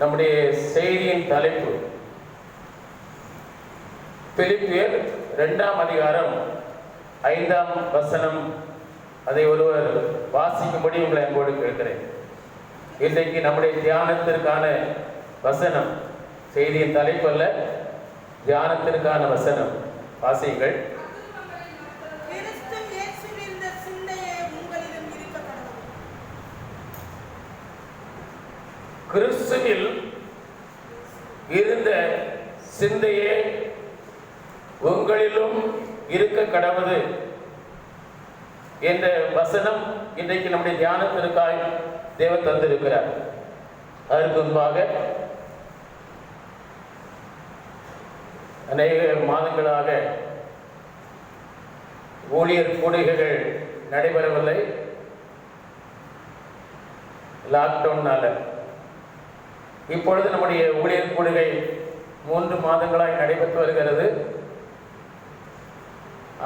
நம்முடைய செய்தியின் தலைப்பு பிலிப்பியர் 2ஆம் அதிகாரம் 5ஆம் வசனம். அதை ஒருவர் வாசிக்கும்படி உங்களை அன்போடு கேட்கிறேன். இன்றைக்கு நம்முடைய தியானத்திற்கான வசனம், செய்தியின் தலைப்பு அல்ல, தியானத்திற்கான வசனம். வாசியுங்கள். கிறிஸ்துவில் இருந்த சிந்தையே உங்களிலும் இருக்க கடவுது என்ற வசனம் இன்றைக்கு நம்முடைய தியானத்திற்காய் தேவன் தந்திருக்கிறார். அதற்கு முன்பாக அநேக மாதங்களாக ஊழியர் கூடுகைகள் நடைபெறவில்லை, லாக்டவுன்னால. இப்பொழுது நம்முடைய ஊழியர் கூடுகை 3 மாதங்களாய் நடைபெற்று வருகிறது.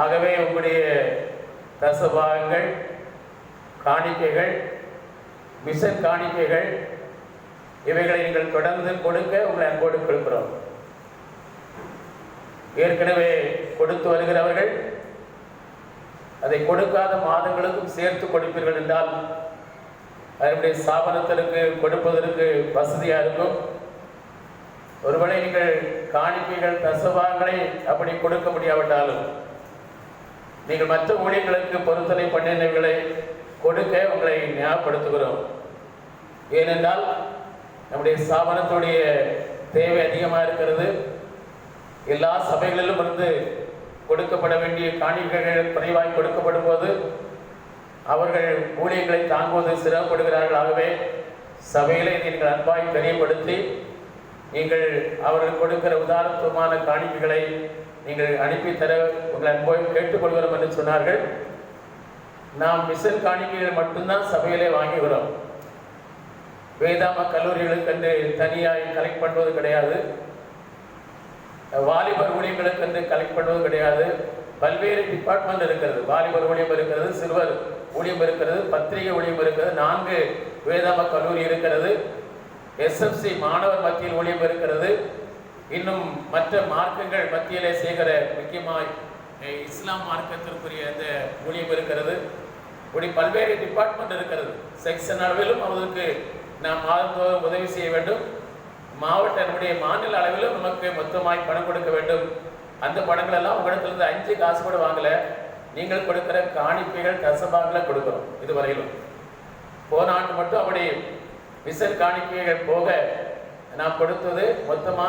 ஆகவே உங்களுடைய தசபாகங்கள், காணிக்கைகள், மிஷன் காணிக்கைகள் இவைகளை நீங்கள் தொடர்ந்து கொடுக்க உங்களை அன்போடு கொடுக்கிறோம். ஏற்கனவே கொடுத்து வருகிறவர்கள் அதை கொடுக்காத மாதங்களுக்கும் சேர்த்து கொடுப்பீர்கள் என்றால் அதனுடைய ஸ்தாபனத்திற்கு கொடுப்பதற்கு வசதியாக இருக்கும். ஒருவேளை நீங்கள் காணிக்கைகள், தசபாகங்களை அப்படி கொடுக்க முடியாவிட்டாலும் நீங்கள் மற்ற ஊழியர்களுக்கு பொருத்தனை பண்ணினவைகளை கொடுக்க உங்களை ஞாபகப்படுத்துகிறோம். ஏனென்றால் நம்முடைய ஸ்தாபனத்துடைய தேவை அதிகமாக இருக்கிறது. எல்லா சபைகளிலும் இருந்து கொடுக்கப்பட வேண்டிய காணிக்கைகள் குறைவாய் கொடுக்கப்படும் போது அவர்கள் ஊழியர்களை தாங்குவது சிரமப்படுகிறார்கள். ஆகவே சபையிலே நீங்கள் அன்பாய் தெரியப்படுத்தி நீங்கள் அவர்கள் கொடுக்கிற உதாரணத்துவமான காணிக்கைகளை நீங்கள் அனுப்பித்தர உங்களை அன்போய் கேட்டுக்கொள்கிறோம் என்று சொன்னார்கள். நாம் மிஷன் காணிக்கைகள் மட்டும்தான் சபையிலே வாங்குகிறோம். வேதாம கல்லூரிகளுக்கென்று தனியாய் கலெக்ட் பண்ணுவது கிடையாது, வாலிபர் ஊழியர்களுக்கென்று கலெக்ட் பண்ணுவது கிடையாது. பல்வேறு டிபார்ட்மெண்ட் இருக்கிறது. வாலிபர் ஊழியம் இருக்கிறது, சிறுவர் ஊழியம் இருக்கிறது, பத்திரிகை ஊழியம் இருக்கிறது, 4 வேதாம கல்லூரி இருக்கிறது, SFC மாணவர் மத்தியில் ஊழியம் இருக்கிறது, இன்னும் மற்ற மார்க்கங்கள் மத்தியிலே செய்கிற முக்கியமாய் இஸ்லாம் மார்க்கத்திற்குரிய அந்த ஊழியம் இருக்கிறது. இப்படி பல்வேறு டிபார்ட்மெண்ட் இருக்கிறது. செக்ஷன் அளவிலும் அவருக்கு நாம் மாதந்தோறும் உதவி செய்ய வேண்டும். மாவட்ட நம்முடைய மாநில அளவிலும் நமக்கு மொத்தமாய் பணம் கொடுக்க வேண்டும். அந்த பணங்கள் எல்லாம் உங்களிடத்திலிருந்து 5 காசு கூட வாங்கல, நீங்கள் கொடுக்கிற காணிக்கைகள், தசபாகங்களை கொடுக்கிறோம். இதுவரையிலும் போன ஆண்டு மட்டும் அப்படி மிஷன் காணிக்கைகள் போக நாம் கொடுத்தது மொத்தமா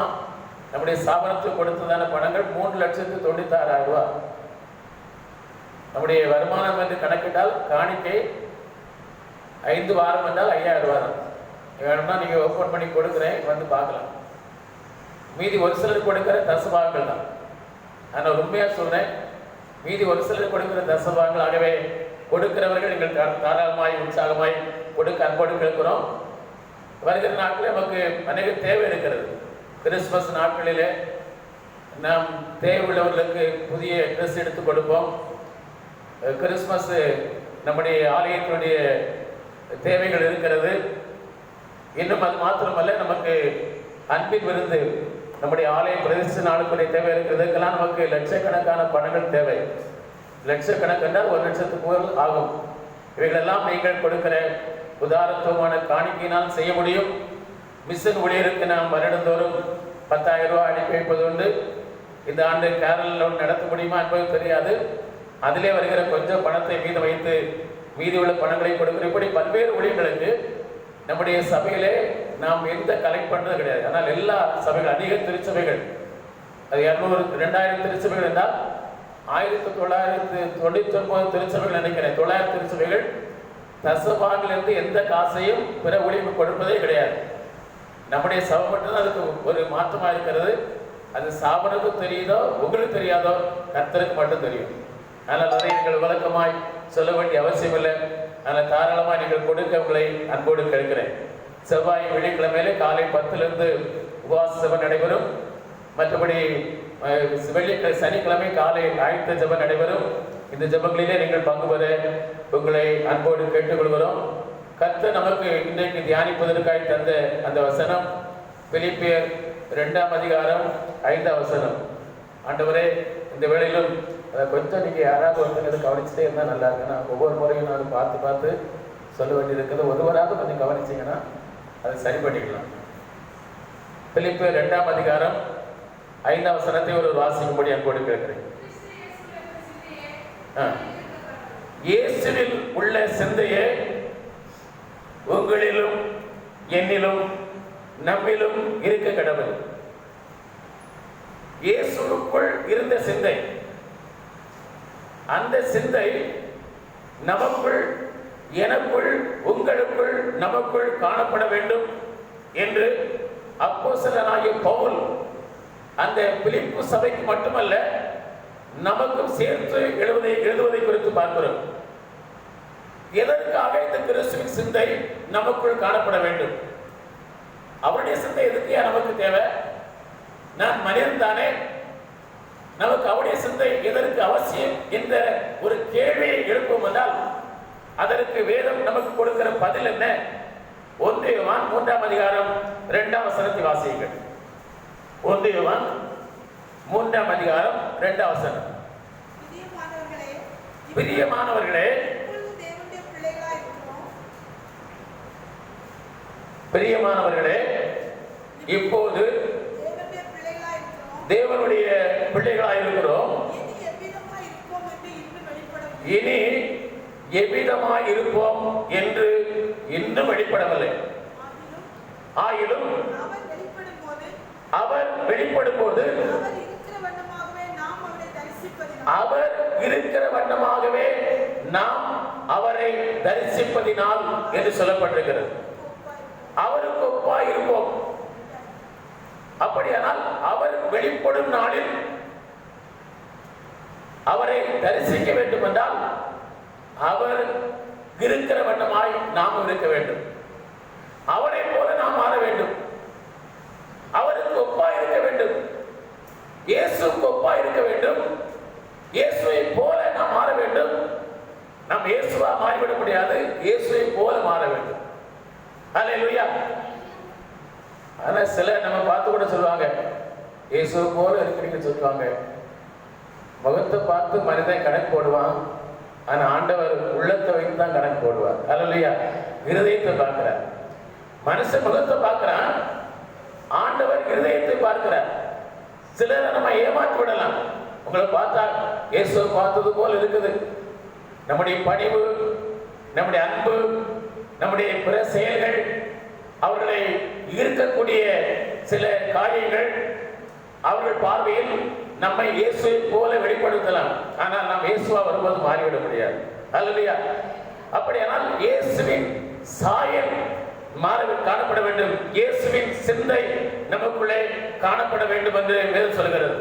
நம்முடைய ஸ்தாபனத்துக்கு கொடுத்ததான பணங்கள் 3,96,000 ரூபாய். நம்முடைய வருமானம் என்று கணக்கிட்டால் காணிக்கை 5 வாரம் என்றால் 5,000 ரூபாய் தான். வேணும்னா நீங்கள் ஓப்பன் பண்ணி கொடுக்குறேன், வந்து பார்க்கலாம். மீதி ஒரு சிலர் கொடுக்கிற தசபாகங்கள் தான். நான் உண்மையாக சொல்கிறேன், மீதி ஒரு சிலர் கொடுக்கிற தசபாகங்கள். ஆகவே கொடுக்கிறவர்கள் நீங்கள் தாராளமாய் உற்சாகமாய் கொடுக்க அன்போடு கேட்கிறோம். வருகிற நாட்களில் நமக்கு அநேக தேவை இருக்கிறது. கிறிஸ்துமஸ் நாட்களிலே நாம் தேவையுள்ளவர்களுக்கு புதிய ட்ரெஸ் எடுத்து கொடுப்போம். கிறிஸ்துமஸ் நம்முடைய ஆலயத்தினுடைய தேவைகள் இருக்கிறது. இன்னும் அது மாத்திரமல்ல, நமக்கு அன்பின் விருந்து, நம்முடைய ஆலய பிரதிஷ்டை நாளுக்குரிய தேவை இருக்கிறதுக்கெல்லாம் நமக்கு லட்சக்கணக்கான பணங்கள் தேவை. லட்சக்கணக்கான 1 லட்சத்துக்கு ஆகும். இவைகளெல்லாம் நீங்கள் கொடுக்கிற உதாரணத்துவமான காணிக்கையினால் செய்ய முடியும். மிஷன் ஊழியருக்கு நாம் வருடந்தோறும் 10,000 ரூபாய் அனுப்பி வைப்பது உண்டு. இந்த ஆண்டு கேரளில் நடத்த முடியுமா என்பது தெரியாது. அதிலே வருகிற கொஞ்சம் பணத்தை மீதம் வைத்து மீதி உள்ள பணங்களை கொடுக்கிற இப்படி பல்வேறு ஊழியர்களுக்கு நம்முடைய சபையிலே நாம் எந்த கலெக்ட் பண்ணுறது கிடையாது. ஆனால் எல்லா சபைகள், அதிக திருச்சபைகள், அது 200-2000 திருச்சபைகள் என்றால் 1999 திருச்சபைகள் நினைக்கிறேன். 900 திருச்சபைகள் தசபாகிலிருந்து எந்த காசையும் பிற ஊழியர்கள் கொடுப்பதே கிடையாது. நம்முடைய சபை மட்டும்தான் அதுக்கு ஒரு மாற்றமாக இருக்கிறது. அது ஸ்தாபனத்துக்கு தெரியுதோ உங்களுக்கு தெரியாதோ கர்த்தருக்கு மட்டும் தெரியும். அதனால் அதை நீங்கள் விளக்கமாய் சொல்ல வேண்டிய அவசியம் இல்லை. அதனால் தாராளமாக நீங்கள் கொடுக்க உங்களை அன்போடு கேட்கிறேன். செவ்வாய் வெள்ளிக்கிழமையிலே காலை 10 உபவாச ஜெபம் நடைபெறும். மற்றபடி சனிக்கிழமை காலை ஆயத்த ஜெபம் நடைபெறும். இந்த ஜெபங்களிலே நீங்கள் பங்கு பெற உங்களை அன்போடு கேட்டுக்கொள்கிறோம். கர்த்தர் நமக்கு இன்றைக்கு தியானிப்பதற்காக தந்த அந்த வசனம் பிலிப்பியர் 2:5 ஆண்டவரே, இந்த வேளையிலும் அதை கொஞ்சம் நீங்கள் யாராவது ஒருத்தங்க கவனிச்சுட்டே இருந்தால் நல்லா இருக்கு. நான் ஒவ்வொரு முறையும் நான் பார்த்து சொல்ல வேண்டியிருக்கிறது. ஒருவராவது கொஞ்சம் கவனிச்சிங்கன்னா அதை சரி பண்ணிக்கலாம். பிலிப்பியர் 2:5 ஒரு வாசிக்கும்படி அன்போடு கேட்கிறேன். இயேசுவில் உள்ள சிந்தையே உங்களிலும் என்னிலும் நம்மிலும் இருக்க கடவுள். இயேசுவுக்குள் இருந்த சிந்தை, அந்த சிந்தை நமக்குள், எனக்குள், உங்களுக்குள், நமக்குள் காணப்பட வேண்டும் என்று அப்போஸ்தலனாகிய பவுல் அந்த பிலிப்பு சபைக்கு மட்டுமல்ல நமக்கும் சேர்த்து எழுதுவதை குறித்து பார்க்கிறோம். எதற்காக இந்த கிறிஸ்துவின் சிந்தை நமக்குள் காணப்பட வேண்டும்? அவருடைய சிந்தை எதுக்கு நமக்கு தேவை? நான் மனிதன் தானே, நமக்கு அவருடைய சிந்தை எதற்கு அவசியம் என்ற ஒரு கேள்வியை எழுப்பும் என்றால் அதற்கு வேதம் நமக்கு கொடுக்கிற பதில் என்ன? 1 யோவான் 3:2 வாசியுங்கள். 1 யோவான் 3:2. பிரியமானவர்களே, பிரியமானவர்களே, இப்போது தேவனுடைய பிள்ளைகளாய் இருக்கிறோம். இனி எவ்விதமாய் இருப்போம் என்று இன்னும் வெளிப்படவில்லை. ஆயினும் அவர் வெளிப்படும் போது அவர் இருக்கிற வண்ணமாகவே நாம் அவரை தரிசிப்பதினால் என்று சொல்லப்பட்டிருக்கிறது. அவருக்கு ஒப்பாய் இருப்போம். அப்படியானால் அவர் வெளிப்படும் நாளில் அவரை தரிசிக்க வேண்டும் என்றால் அவர் இருக்கிற வண்ணமாய் நாம் இருக்க வேண்டும். அவரை போல நாம் மாற வேண்டும். அவருக்கு ஒப்பாய் இருக்க வேண்டும். இயேசுக்கு ஒப்பாய் இருக்க வேண்டும். இயேசுவை போல நாம் மாற வேண்டும். நாம் இயேசுவா மாறிவிட முடியாது. இயேசுவை போல மாற வேண்டும். அல்லேலூயா. ஆனா சில நம்ம பார்த்து கூட சொல்லுவாங்க, இயேசுவை போல இருக்கிறீங்கன்னு சொல்லுவாங்க. முகத்தை பார்த்து மனிதன் கணக்கு போடுவான். ஆனா ஆண்டவர் உள்ளத்தை வைத்து தான் கணக்கு போடுவார். அல்லேலூயா. இருதயத்தை பார்க்கிறார். மனுஷன் முகத்தை பார்க்கிறான், ஆண்டவர் இருதயத்தை பார்க்கிறார். சிலரை நம்ம ஏமாற்றி விடலாம். உங்களை பார்த்தா இயேசுவை பார்த்தது போல இருக்குது. நம்முடைய பணிவு, நம்முடைய அன்பு, நம்முடைய பிற செயல்கள், அவர்களை ஈர்க்கக்கூடிய சில காரியங்கள் அவர்கள் பார்வையில் நம்மை இயேசுவை போல வெளிப்படுத்தலாம். ஆனால் நாம் இயேசுவா வரும்போது மாறிவிட முடியாது. அல்லேலூயா. அப்படியானால் இயேசுவின் சாயல் காணப்பட வேண்டும். இயேசுவின் சிந்தை நமக்குள்ளே காணப்பட வேண்டும் என்று வேதம் சொல்கிறது.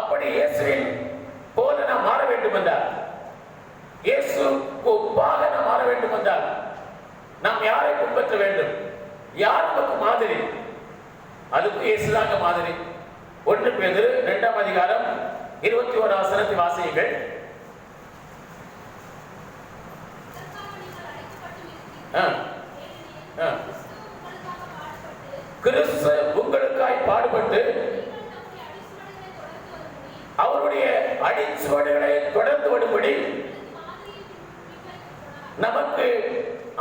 அப்படி இயேசுவின் போல நாம் மாற வேண்டும் என்றால், இயேசுக்கு ஒப்பாக நாம் மாற வேண்டும் என்றால் நாம் யாரை பின்பற்ற வேண்டும்? யார் நமக்கு மாதிரி? அதுக்கு இயேசுதாங்க மாதிரி. 1 பேதுரு 2:21 வாசியுங்கள். கிறிஸ்து உங்களுக்காய் பாடுபட்டு அவருடைய அடிச்சுவடுகளை தொடர்ந்து வரும்படி நமக்கு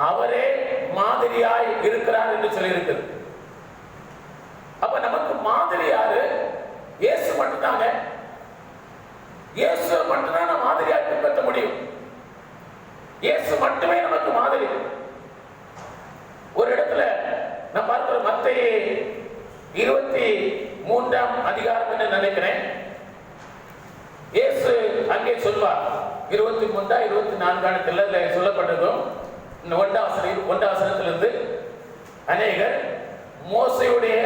அவரே மாதிரியாய் இருக்கிறார் என்று சொல்லியிருக்கிறது. அப்ப நமக்கு மாதிரி யாரு? இயேசு மட்டும்தாங்க. இயேசு மட்டும்தான் நம்ம மாதிரியாய் பின்பற்ற முடியும். இயேசு மட்டுமே நமக்கு மாதிரி. ஒரு இடத்துல நான் பார்க்கிற மத்தேயு 23 என்று நினைக்கிறேன். இயேசு அங்கே சொல்வார். 23-24 சொல்லப்பட்டதும் 1 அநேகர் மோசேயுடைய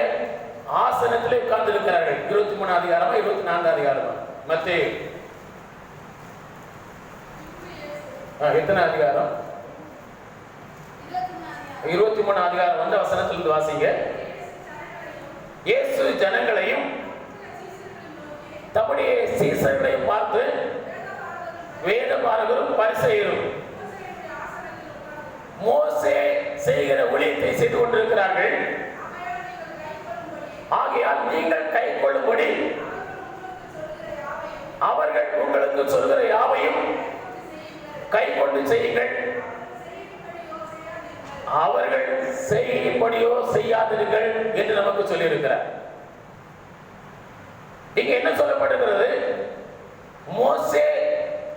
ஆசனத்திலே உட்கார்ந்து இருக்கிறார்கள். 23 மத்தேயு எத்தனை அதிகாரம்? 23 வாசிங்க. இயேசு ஜனங்களையும் தம்முடைய சீசர்களையும் பார்த்து, வேதபாரகரும் பரிசேயரும் மோசே செய்கிற ஊழியத்தை செய்து கொண்டிருக்கிறார்கள். ஆகையால் நீங்கள் கை கொள்ளும்படி அவர்கள் உங்களுக்கு சொல்கிற யாவையும் கை கொண்டு செய்யுங்கள். அவர்கள் செய்யும்படியோ செய்யாதிருங்கள் என்று நமக்கு சொல்லி இருக்கிறார். இங்க என்ன சொல்லப்படுகிறது? மோசே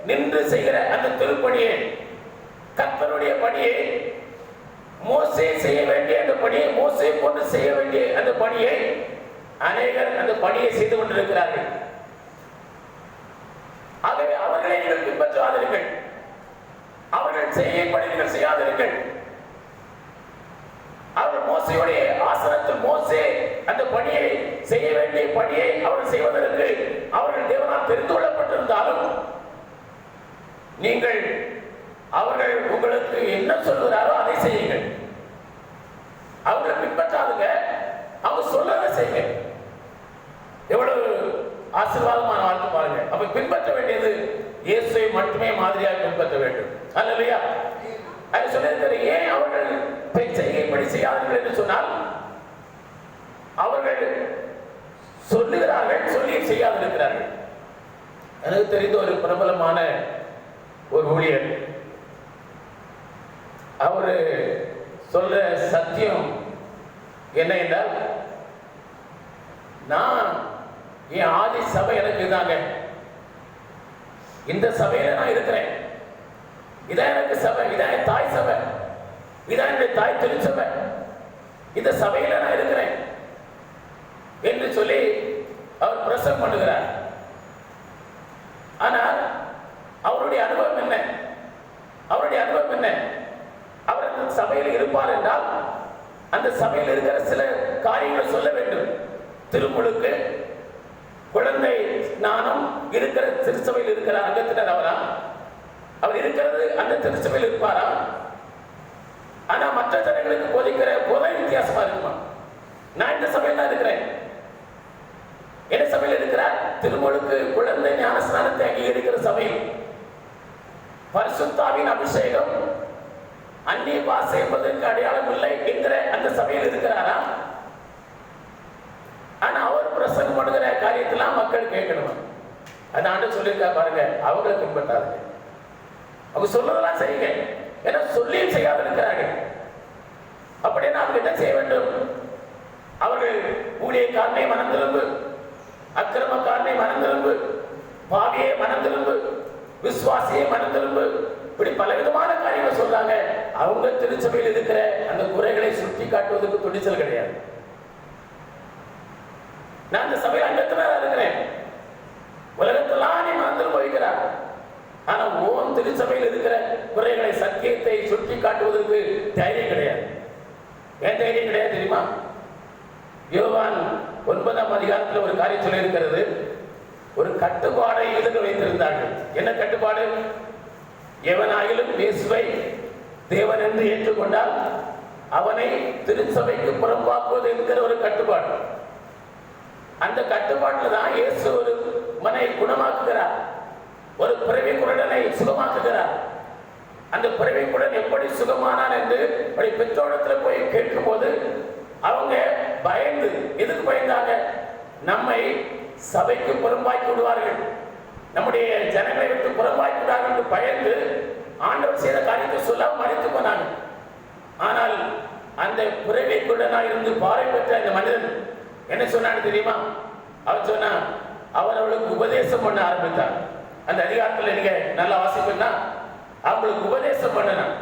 நின்று செய்கிற அந்த திருப்பணியை, கர்த்தருடைய பணியை, மோசே செய்ய வேண்டிய அந்த பணியை, மோசே கொண்டு செய்ய வேண்டிய அந்த பணியை அநேகர் அந்த பணியை செய்து கொண்டிருக்கிறார்கள். ஆகவே அவர்களை நீங்கள் பின்பற்றாதீர்கள், அவர்கள் செய்யும்படி நீங்கள் செய்யாதீர்கள். அவர்கள் மோசேயுடைய ஆசனத்தில் மோசே அந்த பணியை செய்ய வேண்டிய பணியை அவர்கள் செய்வதற்கு அவர்கள் தேவனால் தெரிந்து கொள்ளப்பட்டிருந்தாலும் நீங்கள் அவர்கள் உங்களுக்கு என்ன சொல்கிறாரோ அதை செய்யுங்கள். அவர்களை பின்பற்றாதுங்க, அவங்க சொல்றதை செய்யுங்க. எவ்வளவு ஆசீர்வாதமான வாழ்க்கை பாருங்க. அப்ப பின்பற்ற வேண்டியது இயேசுவை மட்டுமே மாதிரியாக பின்பற்ற வேண்டும். அல்லேலூயா. அது சொல்லியிருக்கிற ஏன் அவர்கள் செய்யும்படி செய்யாதீர்கள் என்று சொன்னால் அவர்கள் சொல்லுகிறார்கள், சொல்லி செய்யாதிருக்கிறார்கள். எனக்கு தெரிந்த ஒரு பிரபலமான ஒரு ஊழியர், அவரு சொல்ற சத்தியம் என்ன என்றால், நான் என் ஆதி சபை எனக்கு இதாங்க, இந்த சபையில நான் இருக்கிறேன், இதான் எனக்கு சபை, இதான் என் தாய் சபை, இதான் என்னுடைய தாய் திருச்சபை, இந்த சபையில நான் இருக்கிறேன் என்று சொல்லி அவர் பிரசங்கம் பண்ணுகிறார். ஆனால் அவருடைய அனுபவம் என்ன? அவருடைய அனுபவம் என்ன? அவர் அந்த சபையில் இருப்பார் என்றால் அந்த சபையில் இருக்கிற சில காரியங்களை சொல்ல வேண்டும். திருமுழுக்கு, குழந்தை ஸ்நானம் இருக்கிற திருச்சபையில் இருக்கிற அங்கத்தினர் அவரா? அவர் இருக்கிறது அந்த திருச்சபையில் இருப்பாரா? ஆனா மற்ற ஜனங்களுக்கு போதிக்கிற போதை வித்தியாசமா இருக்குமா? நான் இந்த சபையில் தான் இருக்கிறேன், என்ன சபையில் இருக்கிறார்? திருமுழுக்கு, குழந்தை ஞானஸ்நானத்தை அங்கீகரிக்கிற சபையில், பரிசுத்த ஆவியின் அபிஷேகம், அந்நிய பாஷை என்பதற்கு அடையாளம் இல்லை என்கிற அந்த சபையில் இருக்கிறாரா? ஆனா அவர் பிரசங்கம் பண்ணுகிற காரியத்தெல்லாம் மக்கள் கேட்கணுமா? அந்த ஆண்டு சொல்லியிருக்கா பாருங்க, அவங்களை பின்பற்றார்கள், அவங்க சொல்றதெல்லாம் செய்யுங்க. ஏன்னா சொல்லியும் செய்யாத இருக்கிறார்கள். அப்படின்னா அவங்க என்ன செய்ய வேண்டும்? அவர்கள் ஊழியக்காரனை மனம் திரும்பு, அக்கிரமக்காரனை மனம் திரும்பு, பாவியை மனம் திரும்பு, விசுவாசியை மனம் திரும்பு, இப்படி பலவிதமான காரியங்கள் சொல்றாங்க. அவங்க திருச்சபையில் இருக்கிற அந்த குறைகளை சுட்டி காட்டுவதற்கு துணிச்சல் கிடையாது. நான் இந்த சபையில் அங்கத்தினராக இருக்கிறேன், உலகத்தெல்லாம் நீ மனம் திரும்ப வைக்கிறார், ஆனா ஓன் திருச்சபையில் இருக்கிற குறைகளை, சத்தியத்தை சுட்டி காட்டுவதற்கு தைரியம் கிடையாது. ஏன் தைரியம் கிடையாது தெரியுமா? யோவான் 9ஆம் அதிகாரத்தில் ஒரு காரியம் சொல்லி இருக்கிறது. ஒரு கட்டுப்பாடை எழுத வைத்திருந்தார்கள். என்ன கட்டுப்பாடு? எவனாயிலும் இயேசுவை தேவன் என்று ஏற்றுக்கொண்டால் அவனை திருச்சபைக்கு புறம்பாக்குவது என்கிற ஒரு கட்டுப்பாடு. அந்த கட்டுப்பாட்டில் தான் இயேசு ஒரு மனை குணமாக்குகிறார், ஒரு பிறவி குருடனை சுகமாக்குகிறார். அந்த பிறவி குருடன் எப்படி சுகமானான் என்று பெற்றோடத்தில் போய் கேட்கும் போது அவங்க பயந்து, எதுக்கு பயந்தாங்க? நம்மை சபைக்கு புறம்பாக்கி விடுவார்கள், நம்முடைய ஜனங்களை விட்டு புறம்பாக்கி விடுவார்கள் என்று பயந்து ஆண்டவர் செய்த காரியத்தை சொல்ல மறைத்து போனாங்க. ஆனால் அந்த பிறவி குருடனாக இருந்து பாறை பெற்ற அந்த மனிதன் என்ன சொன்னான்னு தெரியுமா? அவர் சொன்னா, அவர் அவளுக்கு உபதேசம் பண்ண ஆரம்பித்தார். அந்த அதிகாரத்தில் நீங்க நல்லா வாசிப்பா அவங்களுக்கு உபதேசம் பண்ணணும்.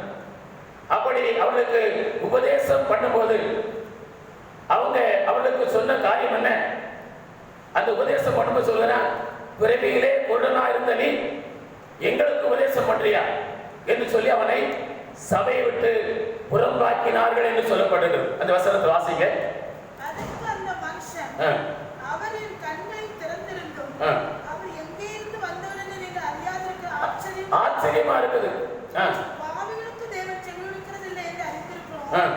அப்படி அவளுக்கு உபதேசம் பண்ணும்போது அவங்க அவளுக்கு சொன்ன காரியம் என்ன? அந்த உபதேசம் பண்ணும்போது சொல்லுறான், பிறவியிலே குருடனா இருந்த நீ எங்களுக்கு உபதேசம் பண்றியா என்று சொல்லி அவனை சபையை விட்டு புறம்பாக்கினார்கள் என்று சொல்லப்படுகிறது. அந்த வசனத்தை வாசிங்க. அதற்கு அந்த மனுஷன், அவரின் கண்கள் திறந்திருந்தும் அவர் எங்கே இருந்து வந்தவர் என்று நீங்கள் அறியாததற்கு ஆச்சரியமா இருக்குது. பாவிகளுக்கு தேவன் செவியொலிக்கிறது இல்லை என்று அறிந்திருக்கிறோம்.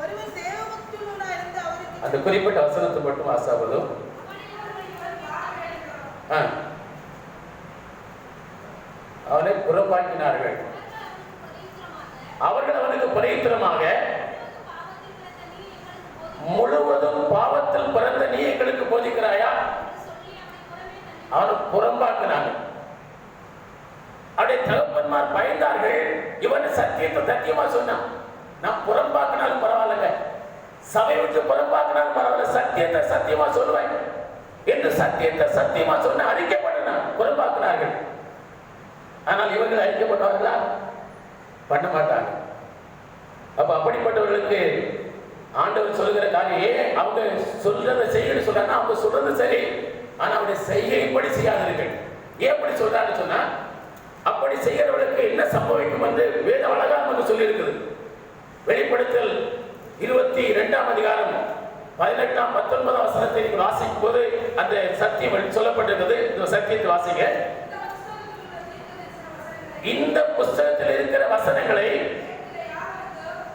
ஒருவன் தேவபக்தியுள்ளவனாய் இருந்து அவருக்கு அந்த குறிப்பிட்ட வசனத்தை மட்டும் வாசிப்பதும் அவனை புறம்பாக்கினார்கள். அவர்கள் அவனுக்கு பரித்திரமாக முழுவதும் பாவத்தில் பிறந்த நீ எங்களுக்கு போதிக்கிறாயா? அவனை புறம்பாக்குனாங்க. அவருடைய தகப்பன்மார் பயந்தார்கள். இவன் சத்தியத்தை சத்தியமா சொன்னான். நான் புறம்பாக்கினாலும் பரவாயில்லைங்க, சபை விட்டு புறம்பாக்கினாலும் பரவாயில்ல, சத்தியத்தை சத்தியமா சொல்லுவேன் என்று சத்தியத்தை சத்தியமா சொன்ன அறிக்கைப்பட்டன. புறம்பாக்கினார்கள். ஆனால் இவர்கள் அறிக்கைப்பட்டவர்களா? பண்ண மாட்டாங்க. அப்ப அப்படிப்பட்டவர்களுக்கு ஆண்டவர் சொல்லுகிற காரியம், அவங்க சொல்றதை செய்யணும் சொல்றாங்க. அவங்க சொல்றது சரி, ஆனா அவருடைய செய்கைப்படி செய்யாதீர்கள். எப்படி சொல்றான்னு சொன்னா, அப்படி செய்யறவர்களுக்கு என்ன சம்பவிக்கும் என்று வேதம் அழகா நமக்கு சொல்லி இருக்குது. வெளிப்படுத்தல் 22ஆம் அதிகாரம் 18ஆம் 19ஆம் வசனத்தை நீங்கள் வாசிக்கும் போது அந்த சத்தியம் சொல்லப்பட்டிருக்கிறது. இந்த சத்தியத்தை வாசிங்க. இந்த புஸ்தகத்தில் இருக்கிற வசனங்களை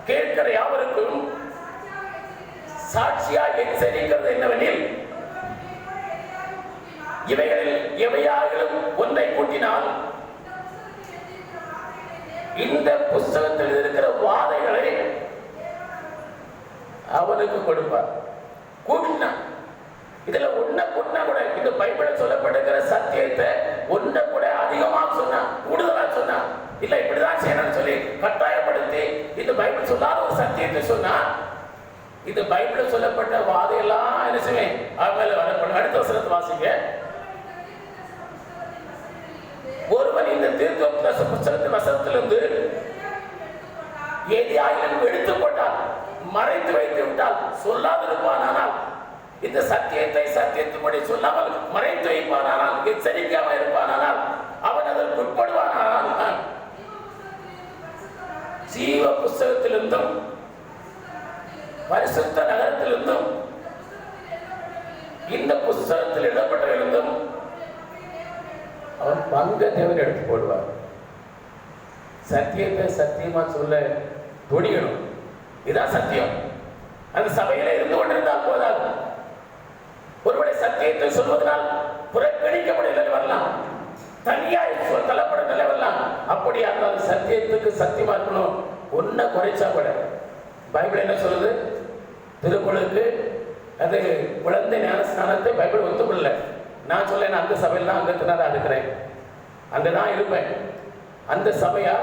கேட்கிற யாவருக்கும் சாட்சியா எச்சரிக்கிறது என்னவெனில், இவைகளில் எவையாகிலும் ஒன்றை கூட்டினால் இந்த புஸ்தகத்தில் இருக்கிற வாதைகளை அவனுக்கு கொடுப்பார். கூட்டினா இதுல ஒன்ன கூட்டினா கூட, இந்த பைபிள் சொல்லப்படுகிற சத்தியத்தை ஒன்ன கூட அதிகமா சொன்னா, கூடுதலா சொன்னா, இல்ல இப்படிதான் செய்யணும்னு சொல்லி கட்டாயப்படுத்தி இந்த பைபிள் சொல்லாத ஒரு சத்தியத்தை சொன்னா, இந்த பைபிள் சொல்லப்பட்ட வாதையெல்லாம் என்ன செய்வேன் மேல வரப்படும். அடுத்த வசனத்தை வாசிங்க. ஒருவன் இந்த தீர்க்க புஸ்தகத்தின் வசனத்திலிருந்து எதையாயிலும் எடுத்து போட்டால், மறைத்து வைத்து விட்டால், சொல்லாதிருப்பானால், இந்த சத்தியத்தை சத்தியத்தின்படி சொல்லாமல் மறைத்து வைப்பானால், எச்சரிக்காமல் இருப்பானால், அவன் அதற்கு உட்படுவானால் ஜீவ புஸ்தகத்திலிருந்தும் பரிசுத்த நகரத்திலிருந்தும் இந்த புஸ்தகத்தில் இடப்பட்டிருந்தும் அவன் பங்க தேவன் எடுத்து போடுவார். சத்தியத்தை சத்தியமா சொல்ல துணியணும். இதான் சத்தியம். அந்த சபையில இருந்து கொண்டிருந்தால் போதாது. ஒருவருடைய சத்தியத்தை சொல்வதனால் புறக்கணிக்கப்பட நிலை வரலாம், தனியாய் தள்ளப்பட நிலை வரலாம். அப்படியா இருந்தாலும் சத்தியத்துக்கு சத்தியமா இருக்கணும். ஒன்ன குறைச்சா கூட பைபிள் என்ன சொல்லுது? திருக்குறளுக்கு அது குழந்தை ஞானஸ்நானத்தை பைபிள் ஒத்துக்கொள்ள. நான் சொல்லேன், அந்த சபையில் தான் அங்கத்தினால இருக்கிறேன், அங்கதான் இருப்பேன். அந்த சபையா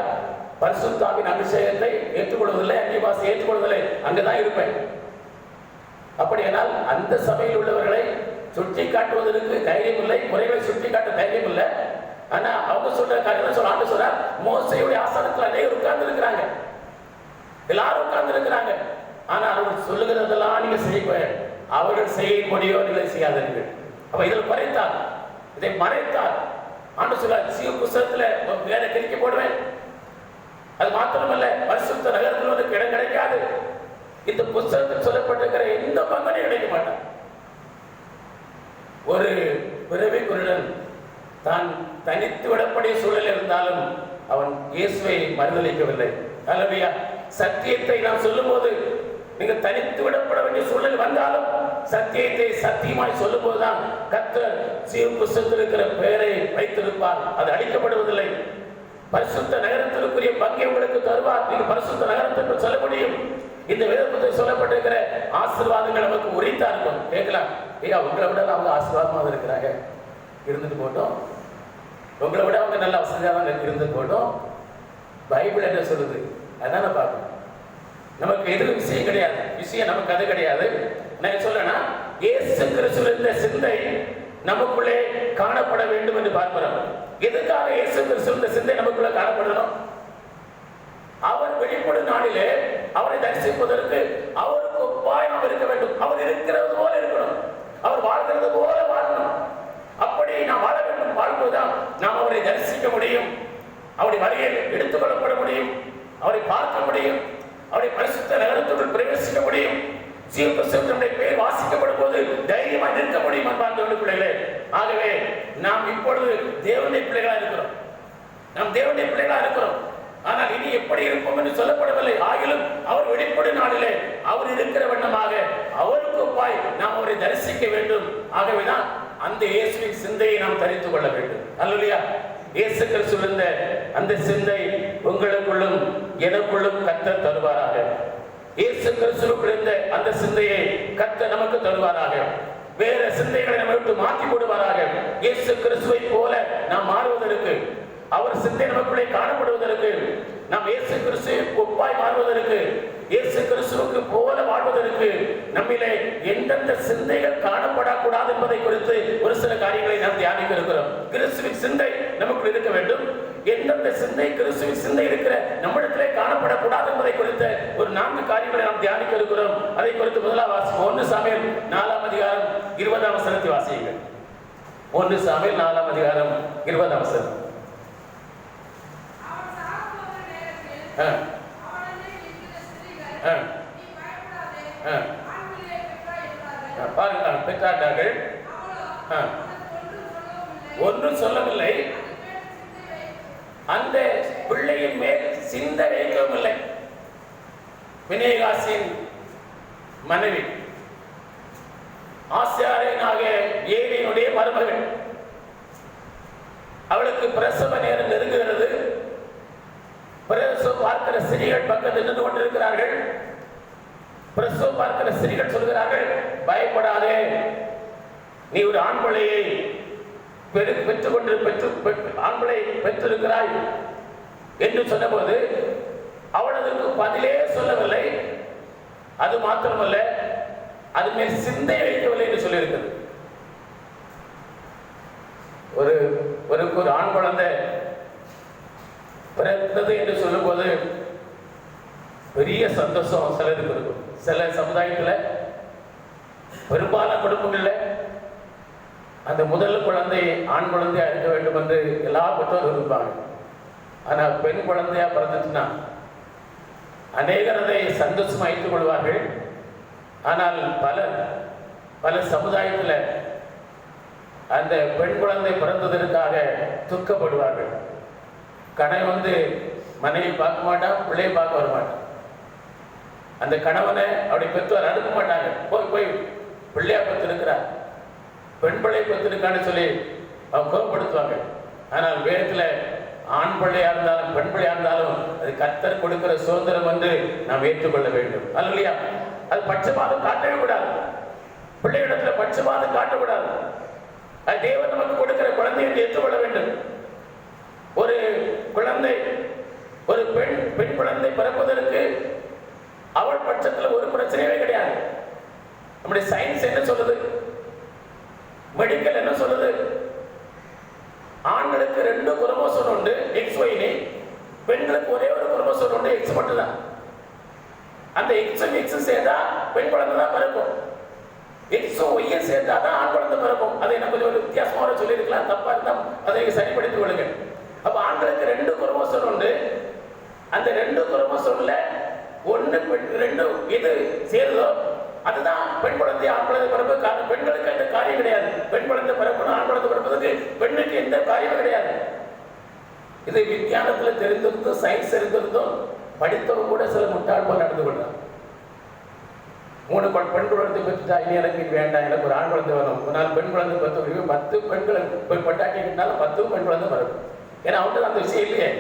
பரிசுத்தாவின் அபிஷேகத்தை ஏற்றுக்கொள்வதில்லை, அந்நியபாஷை ஏற்றுக்கொள்வதில்லை, அங்கதான் இருப்பேன். அப்படியானால் அந்த சபையில் உள்ளவர்களை சுட்டி காட்டுவதற்கு தைரியம் இல்லை, குறைகளை சுட்டி காட்ட தைரியம் இல்லை. ஆனா அவங்க சொல்ற காரியம் சொல்ல, ஆண்டு சொல்றார், மோசேயுடைய ஆசனத்தில் அநேகர் உட்கார்ந்து இருக்கிறாங்க, எல்லாரும் உட்கார்ந்து இருக்கிறாங்க. ஆனா அவர்கள் சொல்லுகிறதெல்லாம் நீங்க செய்ய, அவர்கள் செய்யும்படியோ நீங்கள் செய்யாதீர்கள். அப்ப இதில் மறைத்தார், இதை மறைத்தார். ஆண்டு சொல்றார், ஜீவ புஸ்தகத்துல வேற கிரிக்க போடுவேன். அது மாத்திரமல்ல, பரிசுத்த நகரத்தில் வந்து இடம் கிடைக்காது. இந்த புஸ்தகத்தில் சொல்லப்பட்டிருக்கிற எந்த பங்கனையும் கிடைக்க மாட்டான். ஒரு பிறவி குருடன் தான் தனித்து விடப்படிய சூழலில் இருந்தாலும் அவன் இயேசுவை மறுதலிக்கவில்லை. அல்லையா? சத்தியத்தை நாம் சொல்லும் போது, நீங்க தனித்து விடப்பட வேண்டிய சூழல் வந்தாலும் சத்தியத்தை சத்தியமாய் சொல்லும் போதுதான் கர்த்தர் ஜீவ புஸ்தகத்தில் இருக்கிற பெயரை வைத்திருப்பார். அது அழிக்கப்படுவதில்லை. பரிசுத்த நகரத்திற்குரிய பங்கை உங்களுக்கு தருவார். நீங்க பரிசுத்த நகரத்திற்கு சொல்ல முடியும். இந்த வேதத்தில் சொல்லப்பட்டிருக்கிற ஆசீர்வாதங்கள் நமக்கு உரித்தா இருக்கும். கேட்கலாம், ஐயா உங்களை விட அவங்க ஆசீர்வாதமாக இருக்கிறாங்க, இருந்துட்டு போட்டோம். உங்களை விட அவங்க நல்ல வசதியாக இருந்துட்டு போட்டோம். பைபிள் என்ன சொல்லுது அதான் பார்க்கணும். நமக்கு எதிரும் விஷயம் கிடையாது, விஷயம் நமக்கு அது கிடையாது. நான் சொல்றேன்னா, இயேசு கிறிஸ்துவின் இந்த சிந்தை நமக்குள்ளே காணப்பட வேண்டும் என்று பார்க்கிறோம். எதுக்காக இயேசு கிறிஸ்துவின் சிந்தை நமக்குள்ளே காணப்படணும்? அவர் வெளிப்படும் நாளிலே அவரை தரிசிப்பதற்கு அவருக்கு ஒப்பாய் நாம் இருக்க வேண்டும். அவர் இருக்கிறது போல இருக்கணும், அவர் வாழ்கிறது போல வாழணும். அப்படி நாம் வாழ வேண்டும். வாழ்வதுதான் நாம் அவரை தரிசிக்க முடியும், அவருடைய வழியில் எடுத்துக் கொள்ளப்பட முடியும், அவரை பார்க்க முடியும், அவருடைய பரிசுத்த நகரத்துக்குள் பிரவேசிக்க முடியும். ஜீவபுஸ்தகத்தினுடைய பெயர் வாசிக்கப்படும் போது தைரியமாக நிற்க முடியும். அன்பார்ந்த பிள்ளைகளே, ஆகவே நாம் இப்பொழுது தேவனுடைய பிள்ளைகளா இருக்கிறோம், நாம் தேவனுடைய பிள்ளைகளா இருக்கிறோம். ஆனால் இனி எப்படி இருப்போம் என்று சொல்லப்படவில்லை. ஆகிலும் அவர் வெளிப்படும் நாளிலே அவர் இருக்கிற வண்ணமாக அவருக்கு ஒப்பாய் நாம் அவரை தரிசிக்க வேண்டும். ஆகவேதான் அந்த இயேசுவின் சிந்தையை நாம் தரித்துக் கொள்ள வேண்டும். அல்லேலூயா. இயேசு கிறிஸ்துவின் அந்த சிந்தை உங்களுக்குள்ளும் எனக்குள்ளும் கர்த்தர் தருவாராக. இயேசு கிறிஸ்துவுக்குள் இருந்த அந்த சிந்தையை கர்த்தர் நமக்கு தருவாராக. வேற சிந்தைகளை நம்ம விட்டு மாற்றி போடுவாராக. இயேசு கிறிஸ்துவை போல நாம் மாறுவதற்கு, அவர் சிந்தை நமக்குள்ளே காணப்படுவதற்கு, நாம் இயேசு கிறிஸ்துவுக்கு ஒப்பாய் மாறுவதற்கு, இயேசு கிறிஸ்துவுக்கு போல வாழ்வதற்கு நம்மிலே எந்தெந்த சிந்தைகள் காணப்படக்கூடாது என்பதை குறித்து ஒரு சில காரியங்களை நாம் தியானிக்க இருக்கிறோம். கிறிஸ்துவின் சிந்தை நமக்குள் இருக்க வேண்டும். எந்தெந்த சிந்தை கிறிஸ்துவின் சிந்தை இருக்கிற நம்மிடத்திலே காணப்படக்கூடாது என்பதை குறித்த ஒரு 4 காரியங்களை நாம் தியானிக்க இருக்கிறோம். அதை குறித்து முதலாவது வாசிப்போம். 1 சாமுவேல் 4ஆம் அதிகாரம் 20ஆம் வசனத்தை வாசியுங்கள். 1 சாமுவேல் 4ஆம் அதிகாரம் 20ஆம் வசனம். பெற்றார்கள், ஒன்றும் சொல்லவில்லை, அந்த பிள்ளையின் மேல் சிந்த வைக்கவும் இல்லை. பினேகாசின் மனைவி ஆசாரியனாக ஏலியினுடைய மருமகள், அவளுக்கு பிரசவ நேரம் நெருங்குகிறது. பிரசவம் பார்க்கிற ஸ்திரீகள் பக்கத்தில் நின்று கொண்டிருக்கிறார்கள். பிரசவம் பார்க்கிற ஸ்திரீகள் சொல்கிறார்கள், பயப்படாதே, நீ ஒரு ஆண் பிள்ளையை ஆண்களை பெற்றிருக்கிறாய் என்று சொன்னபோது அவள் அதற்கு பதிலே சொல்லவில்லை. அது மாத்திரமல்ல, அது மேல் சிந்தை வைக்கவில்லை என்று சொல்லியிருக்கிறது. ஒரு ஆண் குழந்தை பிறந்தது என்று சொல்லும் போது பெரிய சந்தோஷம் சிலருக்கு இருக்கும். சில சமுதாயத்தில், பெரும்பாலான குடும்பங்களில் அந்த முதல் குழந்தை ஆண் குழந்தையா இருக்க வேண்டும் என்று எல்லா பெற்றோரும் இருப்பாங்க. ஆனால் பெண் குழந்தையா பிறந்துச்சுன்னா அநேகர் அதை சந்தோஷமா வைத்துக் கொள்வார்கள். ஆனால் பல சமுதாயத்தில் அந்த பெண் குழந்தை பிறந்ததற்காக துக்கப்படுவார்கள். கணவன் மனைவி பார்க்க மாட்டான், பிள்ளையை பார்க்க வர மாட்டான். அந்த கணவனை அப்படி பெற்றோர் அனுப்ப மாட்டாங்க. போய் பிள்ளையா பெற்றிருக்கிறார், பெண் பிள்ளை பெற்றிருக்கான்னு சொல்லி அவங்க கோபப்படுத்துவாங்க. ஆனால் வேதத்தில் ஆண் பிள்ளையா இருந்தாலும் பெண் பிள்ளையா இருந்தாலும் அது கர்த்தர் கொடுக்கிற சுதந்திரம் என்று நாம் ஏற்றுக்கொள்ள வேண்டும். அல்லையா? அது பட்சபாதம் காட்டவே கூடாது. பிள்ளைகளிடத்துல பட்சபாதம் காட்டக்கூடாது. அது தேவன் நமக்கு கொடுக்கிற குழந்தை என்று ஏற்றுக்கொள்ள வேண்டும். ஒரு குழந்தை, ஒரு பெண் குழந்தை பிறப்பதற்கு அவள் பட்சத்தில் ஒரு பிரச்சனையே கிடையாது. நம்முடைய சயின்ஸ் என்ன சொல்லுது, மெடிக்கல் என்ன சொல்லுது, ஆண்களுக்கு 2 குரோமோசோம் உண்டு, XY, பெண்களுக்கு ஒரே ஒரு குரோமோசோம் உண்டு, X மட்டும் தான். அந்த X சேர்ந்தா பெண் குழந்தை தான் பிறக்கும். XY சேர்ந்தாதான் ஆண் குழந்தை பிறக்கும். அதை எனக்கு கொஞ்சம் வித்தியாசமாக சொல்லியிருக்கலாம், தப்பா இருந்தா அதை சரிப்படுத்திக் கொள்ளுங்க. அப்ப ஆண்களுக்கு 2 குரோமோசோம் உண்டு. அந்த 2 குரோமோசோம்ல 2 எது சேருதோ அதுதான் பெண் குழந்தை ஆண் குழந்தை பிறப்பு. பெண்களுக்கு எந்த காரியம் கிடையாது. பெண் குழந்தை பிறக்கணும், ஆண் குழந்தை பிறப்பதற்கு பெண்ணுக்கு எந்த காரியமும் கிடையாது. இது விஞ்ஞானத்தில் தெரிந்திருந்தும் சயின்ஸ் தெரிந்திருந்தும் படித்தவங்க கூட சில முட்டாள் போல் நடந்து கொள்றாங்க. 3 பெண் குழந்தை பெற்றுட்டா இனி எனக்கு வேண்டாம், எனக்கு ஒரு ஆண் குழந்தை வரும். ஒரு நாள் பெண் குழந்தை பெற்று 10 பெண்களை போய் பட்டாட்டி கிட்டாலும் 10 பெண் குழந்தை வரும். ஏன்னா அவங்களுக்கு அந்த விஷயம் இல்லையே.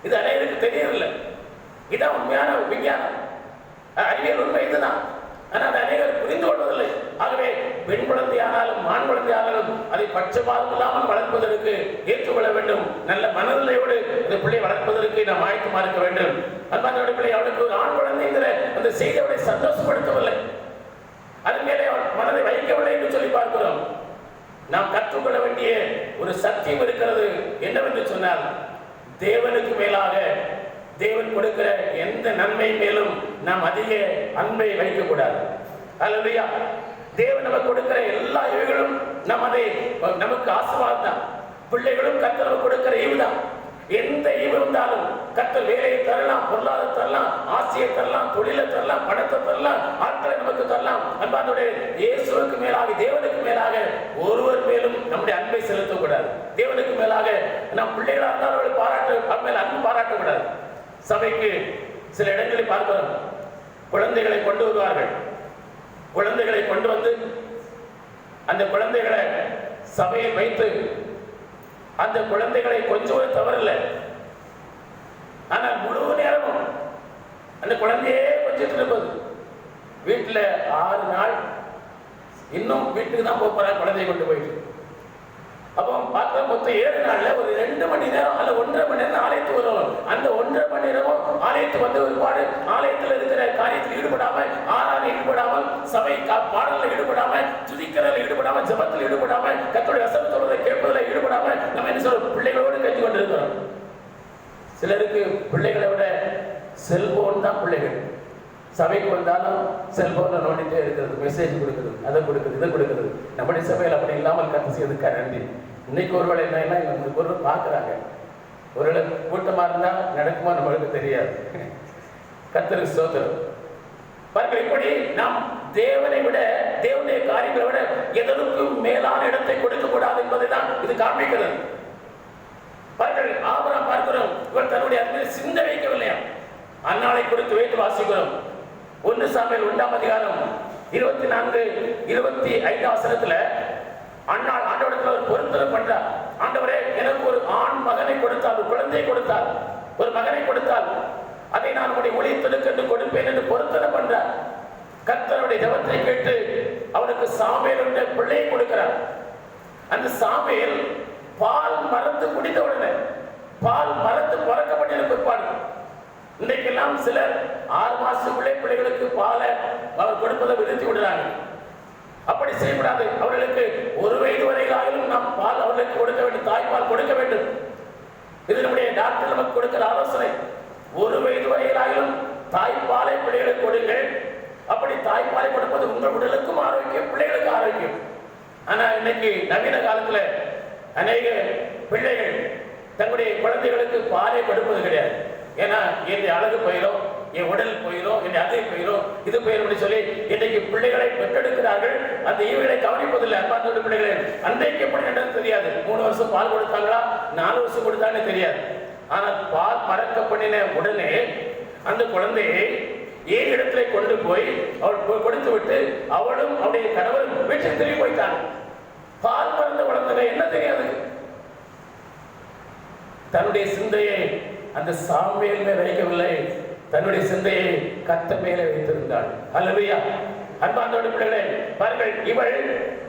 இது அனைவருக்கு தெரியவில்லை. இதுதான் உண்மையான விஞ்ஞானம், அறிவியல் உண்மை இதுதான். ஆனால் அனைவரும் புரிந்து கொள்வதில்லை. ஆகவே பெண் குழந்தையானாலும் ஆண் குழந்தையானாலும் அதை பட்சபாதம் இல்லாமல் வளர்ப்பதற்கு ஏற்றுக்கொள்ள வேண்டும். நல்ல மனநிலையோடு இந்த பிள்ளை வளர்ப்பதற்கு நாம் ஆயத்தமா இருக்க வேண்டும். அன்பான பிள்ளை, அவளுக்கு ஒரு ஆண் குழந்தைங்கிற அந்த செய்தியோட சந்தோஷப்படுத்தவில்லை, அது மேலே அவள் மனதை வைக்கவில்லை என்று சொல்லி பார்க்கிறோம். நாம் கற்றுக்கொள்ள வேண்டிய ஒரு சத்தியம் இருக்கிறது. என்னவென்று சொன்னால், தேவனுக்கு மேலாக தேவன் கொடுக்கிற எந்த நன்மை மேலும் நாம் அதிக அன்பை வைக்கக்கூடாது. அல்லேலூயா. தேவன் நமக்கு கொடுக்கிற எல்லா இவைகளும் நமக்கு ஆசீர்வாதம் தான். பிள்ளைகளும் கர்த்தர் நமக்கு கொடுக்கிற ஈவுதான். எந்த ஈவு இருந்தாலும் கர்த்தர் வேலையை தரலாம், பொருளாதாரம் தரலாம், ஆசையை தரலாம், தொழிலை தரலாம், பணத்தை தரலாம், ஆட்களை நமக்கு தரலாம். அன்பானவர்களே, இயேசுவுக்கு மேலாக தேவனுக்கு மேலாக ஒருவர் மேலும் நம்முடைய அன்பை செலுத்தக்கூடாது. தேவனுக்கு மேலாக நம் பிள்ளைகளாக இருந்தாலும் அவர்கள் அன்பு பாராட்டக்கூடாது. சபைக்கு சில இடங்களில் பார்க்கிறோம், குழந்தைகளை கொண்டு வருவார்கள். குழந்தைகளை கொண்டு வந்து அந்த குழந்தைகளை சபையில் வைத்து அந்த குழந்தைகளை கொஞ்சம் தவறில்லை, ஆனால் முழு நேரமும் அந்த குழந்தையே கொஞ்சிட்டு இருப்பது. வீட்டில் 6 நாள் இன்னும் வீட்டுக்கு தான் போறாங்க குழந்தைய கொண்டு போயிட்டு. அப்போ பார்க்க மொத்தம் 7 நாள்ல ஒரு 2 மணி நேரம் அல்ல 1.5 மணி நேரம் ஆலயத்துக்கு வரும். அந்த 1.5 மணி நேரமும் ஆலயத்துக்கு வந்த ஒருபாடு ஆலயத்தில் இருக்கிற காரியத்தில் ஈடுபடாம, ஆராதனை ஈடுபடாமல், சபை பாடல்ல ஈடுபடாம, துதிக்கிறதுல ஈடுபடாம, ஜபத்தில் ஈடுபடாம, கர்த்தருடைய வசனத்தை கேட்பதில் ஈடுபடாம நம்ம என்ன சொல்றோம், பிள்ளைகளோடு கழித்து கொண்டிருக்கிறோம். சிலருக்கு பிள்ளைகளை விட செல்போன் தான் பிள்ளைகள். சபைக்கு வந்தாலும் செல்போன்ல நோண்டிட்டே இருக்கிறது, மெசேஜ் கொடுக்குறது, அதை கொடுக்குறது, இதை கொடுக்குறது. நம்முடைய சபையில் அப்படி இல்லாமல் கத்து செய்யறதுக்கா நன்றி. இன்னைக்கு ஒருவேளை என்னன்னா நம்மளுக்கு ஒரு பார்க்குறாங்க, ஒருவேளை கூட்டமாக இருந்தால் நடக்குமா நம்மளுக்கு தெரியாது. கர்த்தருக்கு ஸ்தோத்திரம். பாருங்கள், இப்படி நாம் தேவனை விட, தேவனுடைய காரியங்களை விட எதற்கும் மேலான இடத்தை கொடுக்க கூடாது என்பதை தான் இது காண்பிக்கிறது. பாருங்கள், ஆபிரகாம் பார்க்கிறோம், இவர் தன்னுடைய அருமையை சிந்த வைக்கவில்லையா. அந்நாளை குறித்து வைத்து வாசிக்கிறோம். 1 சாமுவேல் 1ஆம் அதிகாரம் 24-25 வசனத்துல அன்னாள் ஆண்டவரிடத்தில் ஒரு பொருத்தனை பண்றார். ஆண்டவரே, எனக்கு ஒரு ஆண் மகனை கொடுத்தால், ஒரு குழந்தையை கொடுத்தால், ஒரு மகனை கொடுத்தால் அதை நான் உடைய ஊழியத்திற்கு என்று கொடுப்பேன் என்று பொருத்தனை பண்றார். கர்த்தருடைய ஜெபத்தை கேட்டு அவனுக்கு சாமுவேல் என்ற பிள்ளையை கொடுக்கிறார். அந்த சாமுவேல் பால் மறந்து குடித்த உடனே, பால் மறந்து பிறக்கப்பட்ட பிற்பாடு, இன்றைக்கெல்லாம் சிலர் 6 மாசத்துக்குள்ளே பிள்ளைகளுக்கு பாலை அவர் கொடுப்பதை விடுத்து விடுறாங்க. அப்படி செய்யக்கூடாது. அவர்களுக்கு 1 வயது வரையிலும் நாம் பால் அவர்களுக்கு கொடுக்க வேண்டும், தாய்ப்பால் கொடுக்க வேண்டும். இது நம்முடைய டாக்டர் நமக்கு கொடுக்கிற ஆலோசனை. 1 வயது வரையிலும் தாய்ப்பாலை பிள்ளைகளுக்கு கொடுங்கள். அப்படி தாய்ப்பாலை கொடுப்பது உங்கள் உடலுக்கும் ஆரோக்கியம், பிள்ளைகளுக்கும் ஆரோக்கியம். ஆனா இன்னைக்கு நவீன காலத்துல அநேக பிள்ளைகள் தங்களுடைய குழந்தைகளுக்கு பாலை கொடுப்பது கிடையாது. ஏன்னா என் அழகு போயிடும், என் உடல் போயிடும், என் அதை போயிடும், இது போயிடும் சொல்லி இன்றைக்கு பிள்ளைகளை பெற்றெடுக்கிறார்கள். அந்த ஈவுகளை கவனிப்பதில்லை. அன்பார்ந்த பிள்ளைகளை அன்றைக்கு எப்படி நடந்தது தெரியாது. 3 வருஷம் பால் கொடுத்தாங்களா, 4 வருஷம் கொடுத்தாங்கன்னு தெரியாது. ஆனால் பால் மறக்க பண்ணின உடனே அந்த குழந்தையை 7 இடத்துல கொண்டு போய் அவள் கொடுத்து விட்டு அவளும் அவருடைய கணவரும் வீட்டுக்கு திரும்பி போயிட்டாங்க. பால் மறந்த குழந்தை என்ன தெரியாது. தன்னுடைய சிந்தையை அந்த சாமுவேல் மேல் வைக்கவில்லை, தன்னுடைய சிந்தையை கர்த்தர் மேலே வைத்திருந்தாள். அல்லேலூயா. அன்பார்ந்த பிள்ளைகளே, பாருங்கள், இவள்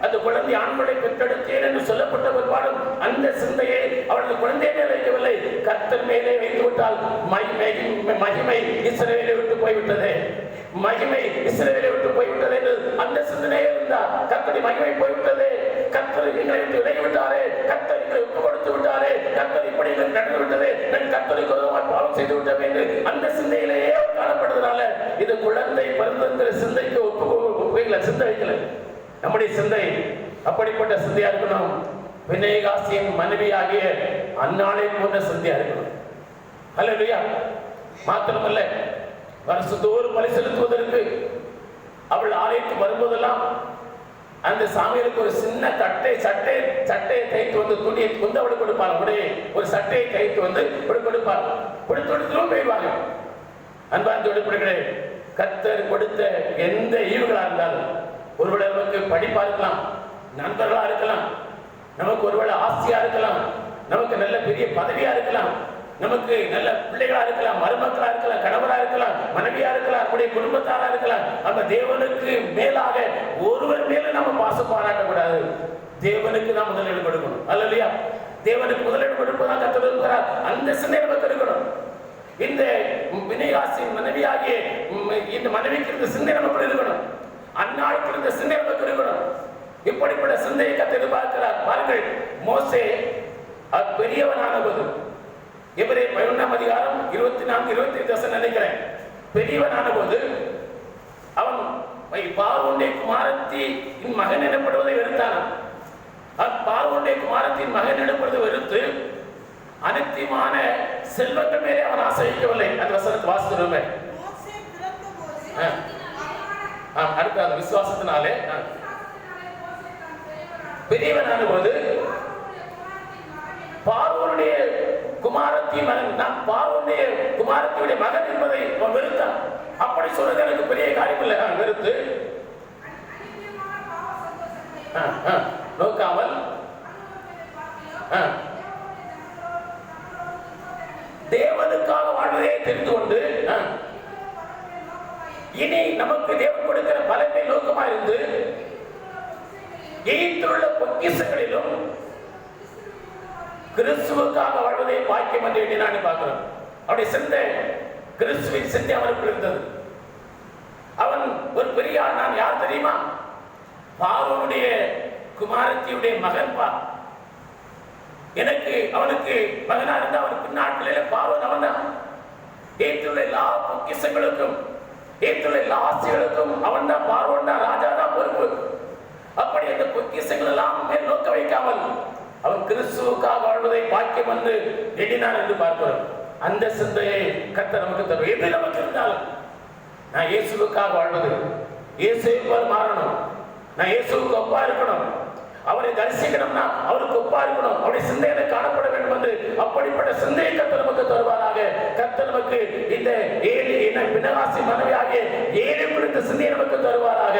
அந்த குழந்தை ஆண்களை பெற்றெடுத்தேன் என்று சொல்லப்பட்ட பிற்பாடும் அந்த சிந்தையை அவளது குழந்தை மேல் வைக்கவில்லை, கர்த்தர் மேலே வைத்து விட்டால் மகிமை இஸ்ரவேலை விட்டு போய்விட்டது, மகிமை இஸ்ரவேலை விட்டு போய்விட்டது என்று அந்த சிந்தனையே இருந்தார். கர்த்தருடைய மகிமை போய்விட்டது, கர்த்தர் எங்களை விட்டு விலகி விட்டாரே, கர்த்தர் எங்களை ஒப்பு கொடுத்து விட்டாரே, கர்த்தர் இப்படி நடந்து விட்டது, கர்த்தருக்கு விரோதமாக பாவம் செய்து விட்டோம் என்று அந்த சிந்தையிலேயே காணப்படுவதனால இது குழந்தை பிறந்திருக்கிற சிந்தைக்கு ஒப்பு சிந்தை வைக்கல. நம்முடைய சிந்தை அப்படிப்பட்ட சிந்தையா இருக்கணும். பினேகாசின் மனைவியாகிய அன்னாளை போன்ற சிந்தையா இருக்கணும். அல்லேலூயா. மாத்திரமல்ல, வருஷத்தோறும் பலி செலுத்துவதற்கு அவள் ஆலயத்துக்கு வரும்போதெல்லாம் அந்த சாமிகளுக்கு ஒரு சின்ன சட்டையை தைத்து வந்து துணியை கொண்டு அவளுக்கு கொடுப்பாங்க. உடைய ஒரு சட்டையை தைத்து வந்து கொடுப்பாங்க. கொடுத்து போயிடுவாங்க. அன்பார்ந்த பிள்ளைகளே, கர்த்தர் கொடுத்த எந்த ஈவுகளா இருந்தாலும், ஒருவேளை நமக்கு படிப்பா இருக்கலாம், நண்பர்களா இருக்கலாம், நமக்கு ஒருவேளை ஆசையா இருக்கலாம், நமக்கு நல்ல பெரிய பதவியா இருக்கலாம், நமக்கு நல்ல பிள்ளைகளா இருக்கலாம், மருமக்களா இருக்கலாம், கணவரா இருக்கலாம், மனைவியா இருக்கலாம், நம்முடைய குடும்பத்தாரா இருக்கலாம். நம்ம தேவனுக்கு மேலாக ஒருவர் மேல நம்ம பாசம் பாராட்டக்கூடாது. தேவனுக்கு தான் முதலிடம் கொடுக்கணும். அல்லேலூயா. தேவனுக்கு முதலிடம் கொடுப்பதான் கர்த்தர் இருக்கிறார். அந்த சிந்தை நமக்கு இருக்கணும். இந்த பினேகாசின் மனைவியாகிய இந்த மனைவிக்கு இருந்த சிந்தை நமக்கு இருக்கணும். அந்நாளுக்கு இருந்த சிந்தை நமக்கு இருக்கணும். இப்படிப்பட்ட சிந்தையை கர்த்தர் எதிர்பார்க்கிறார். பாருங்கள், மோசே பெரியவனான போது, எபிரேயர் 11ஆம் அதிகாரம் 24-25 நினைக்கிறேன், பெரியவனான போது அவன் பார்வோனுடைய குமாரத்தின் மகன் எனப்படுவதை வெறுத்தான். பார்வோனுடைய குமாரத்தின் மகன் எனப்படுவதை வெறுத்து அனைத்துமான செல்வங்கள் மேலே அவன் ஆசைக்கவில்லை. அந்த வசனத்தை வாசிக்கிறோமே. அடுத்த அந்த விசுவாசத்தினாலே பெரியவனான போது பார்வோனுடைய குமாரத்தின் மகன், நான் பார்வோனுடைய குமாரத்தினுடைய மகன் என்பதை அவன் வெறுத்தான். அப்படி சொல்றது எனக்கு பெரிய காரியம் இல்லை. வெறுத்து நோக்காமல் தேவனுக்காக வாழ்வதை தெரிந்து கொண்டு இனி நமக்கு தேவன் கொடுக்கிற பலனை நோக்கமா இருந்து எய்த்துள்ள பொக்கிஷங்களிலும் கிறிஸ்துவுக்காக வாழ்வதை பாக்கியம் என்று எண்ணினான்னு பார்க்கிறோம். அவருடைய சிந்தை கிறிஸ்துவின் சிந்தை அவனுக்கு இருந்தது. அவன் ஒரு பெரிய ஆள். நான் யார் தெரியுமா? பார்வோனுடைய குமாரத்தியுடைய மகன் பா. எனக்கு அவனுக்கு மகனா இருந்த அவனுக்கு பின்னாட்களில பார்வோன் அவன் தான். ஏற்றுள்ள எல்லா பொக்கிஷங்களுக்கும் ஏற்றுள்ள எல்லா ஆசைகளுக்கும் அவன் தான், பார்வோன் தான், ராஜா தான் பொறுப்பு. அப்படி அந்த பொக்கிஷங்கள் எல்லாம் மேல் நோக்க வைக்காமல் அவன் கிறிஸ்துவுக்காக வாழ்வதை பாக்கியம் என்று எண்ணினான் என்று பார்க்கிறோம். அந்த சிந்தையை கர்த்தர் நமக்கு தரும். எது நமக்கு இருந்தாலும் நான் இயேசுவுக்காக வாழ்வது, இயேசுவை போல் மாறணும், நான் இயேசுவுக்கு ஒப்பா இருக்கணும், அவரை தரிசிக்கணும்னா அவருக்கு ஒப்பா இருக்கணும், அவருடைய சிந்தையில காணப்பட வேண்டும் என்று அப்படிப்பட்ட சிந்தையை கர்த்தர் நமக்கு தருவாராக. கர்த்தர் நமக்கு இந்த ஏழு பினகாசி மனைவியாகிய ஏழு குறித்த சிந்தையை நமக்கு தருவாராக.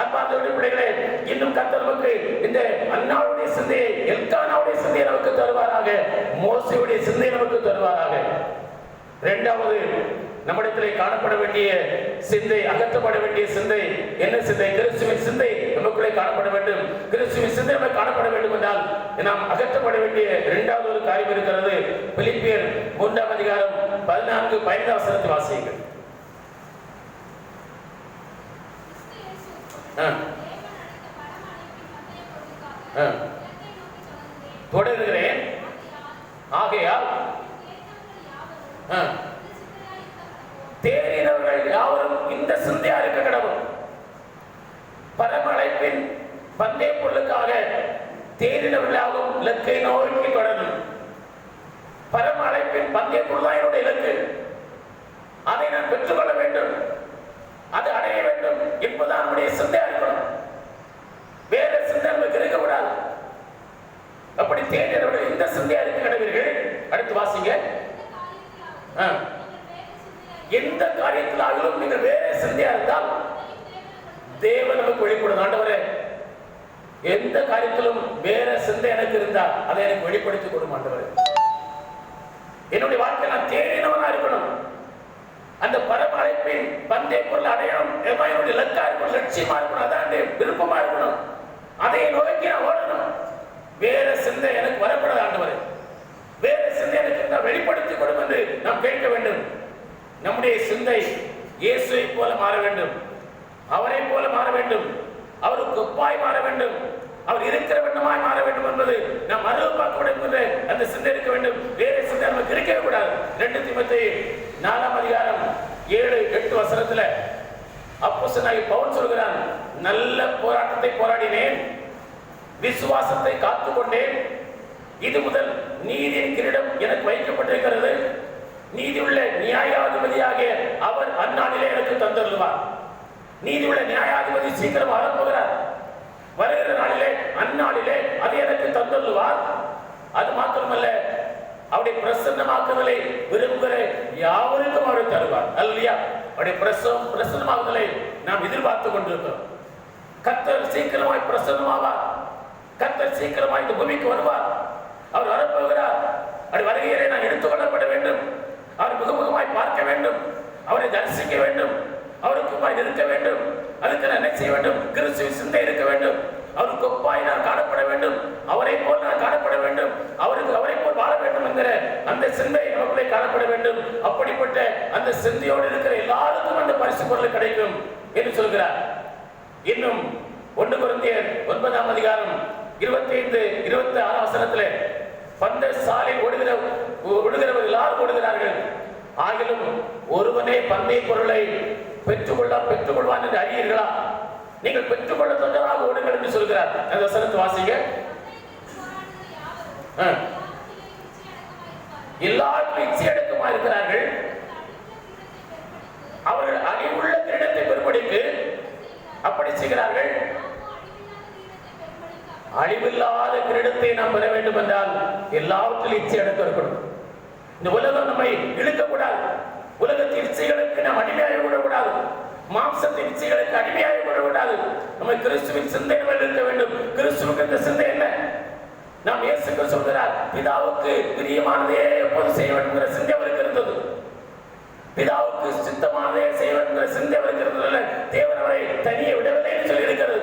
அன்பார்ந்த பிள்ளைகளே, இன்னும் கர்த்தர் நமக்கு இந்த அன்னாவுடைய சிந்தையை, எல்கானாவுடைய சிந்தையை நமக்கு தருவாராக. மோசேயுடைய சிந்தையை நமக்கு தருவாராக. இரண்டாவது, நம்மிடத்திலே காணப்பட வேண்டிய சிந்தை, அகற்றப்பட வேண்டிய சிந்தை என்ன சிந்தை? கிறிஸ்துவின் சிந்தை நமக்குள்ளே காணப்பட வேண்டும். கிறிஸ்துவின் சிந்தை நமக்கு காணப்பட வேண்டும் என்றால் நாம் அகற்றப்பட வேண்டிய இரண்டாவது ஒரு காரியம் இருக்கிறது. பிலிப்பியர் 3ஆம் அதிகாரம் 14-15 வசனத்தை வாசியுங்கள். தொடர்கிறேன். ஆகையால் தேறினவர்கள் யாவரும் இந்த சிந்தையா இருக்க கடவுள். பரமழைப்பின் பந்தய பொருளுக்காக தேறினவர்களாகவும் இலக்கை நோக்கி தொடரும். பரம அழைப்பின் பந்தய பொருள் தான் என்னுடைய இலக்கு. அதை நான் பெற்றுக்கொள்ள வேண்டும், அது அடைய வேண்டும் என்பதுதான் நம்முடைய சிந்தையா இருக்கணும். வேற சிந்தை நமக்கு இருக்கக்கூடாது. அப்படி தேறினவர்கள் இந்த சிந்தையா இருக்க கடவீர்கள். அடுத்து வாசிங்க. எந்த காரியத்திலாகவும் நீங்கள் வேற சிந்தையா இருந்தால் தேவன் நமக்கு வெளிப்படும். ஆண்டவரே, எந்த காரியத்திலும் வேற சிந்தை எனக்கு இருந்தால் அதை எனக்கு வெளிப்படுத்தி கொடுக்கும். ஆண்டவரே, என்னுடைய வாழ்க்கை நான் தேறினவனா இருக்கணும். அந்த பரம அழைப்பின் பந்தய பொருள் அடையணும். என்னுடைய இலக்கா இருக்கணும், லட்சியமா இருக்கணும், அதான் விருப்பமா இருக்கணும். அதை நோக்கி நான் ஓடணும். வேற சிந்தை எனக்கு வரக்கூடாது. ஆண்டவரே, வேற சிந்தை எனக்கு வெளிப்படுத்தி கொடுக்கும் என்று நாம் கேட்க வேண்டும். நம்முடைய சிந்தை இயேசுவை போல மாற வேண்டும், அவரை போல மாற வேண்டும், அவருக்கு ஒப்பாய் மாற வேண்டும், அவர் இருக்கிற வண்ணமாய் மாற வேண்டும் என்பது நாம் அருள் பார்க்க வேண்டும். அந்த சிந்தை இருக்க வேண்டும். வேற சிந்தை நமக்கு இருக்கவே கூடாது. 2 தீமோத்தேயு 4ஆம் அதிகாரம் 7-8 வசனத்துல அப்போஸ்தலனாகிய பவுல் சொல்கிறான், நல்ல போராட்டத்தை போராடினேன், விசுவாசத்தை காத்துக்கொண்டேன், இது முதல் நீதியின் கிரீடம் எனக்கு வைக்கப்பட்டிருக்கிறது, நீதியுள்ள நியாயாதிபதியாக அவர் அந்நாளிலே எனக்கு தந்தருள்வார். நீதியுள்ள நியாயாதிபதி சீக்கிரம் வரப்போகிறார். வருகிற நாளிலே, அந்நாளிலே அது எனக்கு தந்தருள்வார். அது மாத்திரமல்ல, அவருடைய பிரசன்னமாக்குதலை விரும்புகிற யாவருக்கும் அவர் தருவார். அல்லையா? அவருடைய பிரசன்னமாக்குதலை நாம் எதிர்பார்த்து கொண்டிருக்கிறோம். கர்த்தர் சீக்கிரமாய் பிரசன்னமாவார். கர்த்தர் சீக்கிரமாய் இந்த பூமிக்கு வருவார். அவர் வரப்போகிறார். அப்படி வருகையிலே நான் எடுத்துக்கொள்ளப்பட வேண்டும். அவர் முகமுகமாய் பார்க்க வேண்டும், அவரை தரிசிக்க வேண்டும், அவருக்குமாய் இருக்க வேண்டும். அதுக்கு நான் என்ன செய்ய வேண்டும்? கிறிஸ்துவின் சிந்தை இருக்க வேண்டும். அவருக்கு ஒப்பாய் நான் காணப்பட வேண்டும், அவரை போல் நான் காணப்பட வேண்டும், அவரை போல் வாழ வேண்டும் என்கிற அந்த சிந்தை நமக்குள்ளே காணப்பட வேண்டும். அப்படிப்பட்ட அந்த சிந்தையோடு இருக்கிற எல்லாருக்கும் அந்த பரிசு பொருள் கிடைக்கும் என்று சொல்கிறார். இன்னும் 1 கொரிந்தியர் 9ஆம் அதிகாரம் 25-26 வசனத்திலே பந்த சாலை ஓடுகிறவர்கள் எல்லாரும் ஓடுகிறார்கள், ஆகிலும் ஒருவனே பந்தய பொருளை பெற்றுக்கொள்வான் என்று அறியீர்களா? நீங்கள் பெற்றுக்கொள்ள தொண்டராக ஓடுங்கள் என்று சொல்கிறார். அந்த வசனத்தை வாசிங்க. எல்லாருக்கும் இச்சை அடக்கமா இருக்கிறார்கள், அவர்கள் அழிவுள்ள கிரீடத்தை பெறும்படிக்கு அப்படி செய்கிறார்கள். அழிவில்லாத கிரீடத்தை நாம் பெற வேண்டும் என்றால் எல்லாவற்றிலும் இச்சை அடக்கம் இருக்கணும். இந்த உலகம் நம்மை இழுக்கக்கூடாது. உலகத்தின் இச்சைகளுக்கு நாம் அடிமையாக விடக்கூடாது. மாம்சத்தின் இச்சைகளுக்கு அடிமையாக விடக்கூடாது. நம்ம கிறிஸ்துவின் சிந்தை இருக்க வேண்டும். கிறிஸ்துவுக்கு இந்த சிந்தை என்ன? நாம் இயேசுக்கு சொல்கிறார், பிதாவுக்கு பிரியமானதே எப்போது செய்ய வேண்டும் என்ற சிந்தை அவருக்கு இருந்தது. பிதாவுக்கு சித்தமானதே செய்ய வேண்டும் என்ற சிந்தை அவருக்கு இருந்தது. தேவன் அவரை தனியே விடவில்லை என்று சொல்லி இருக்கிறது.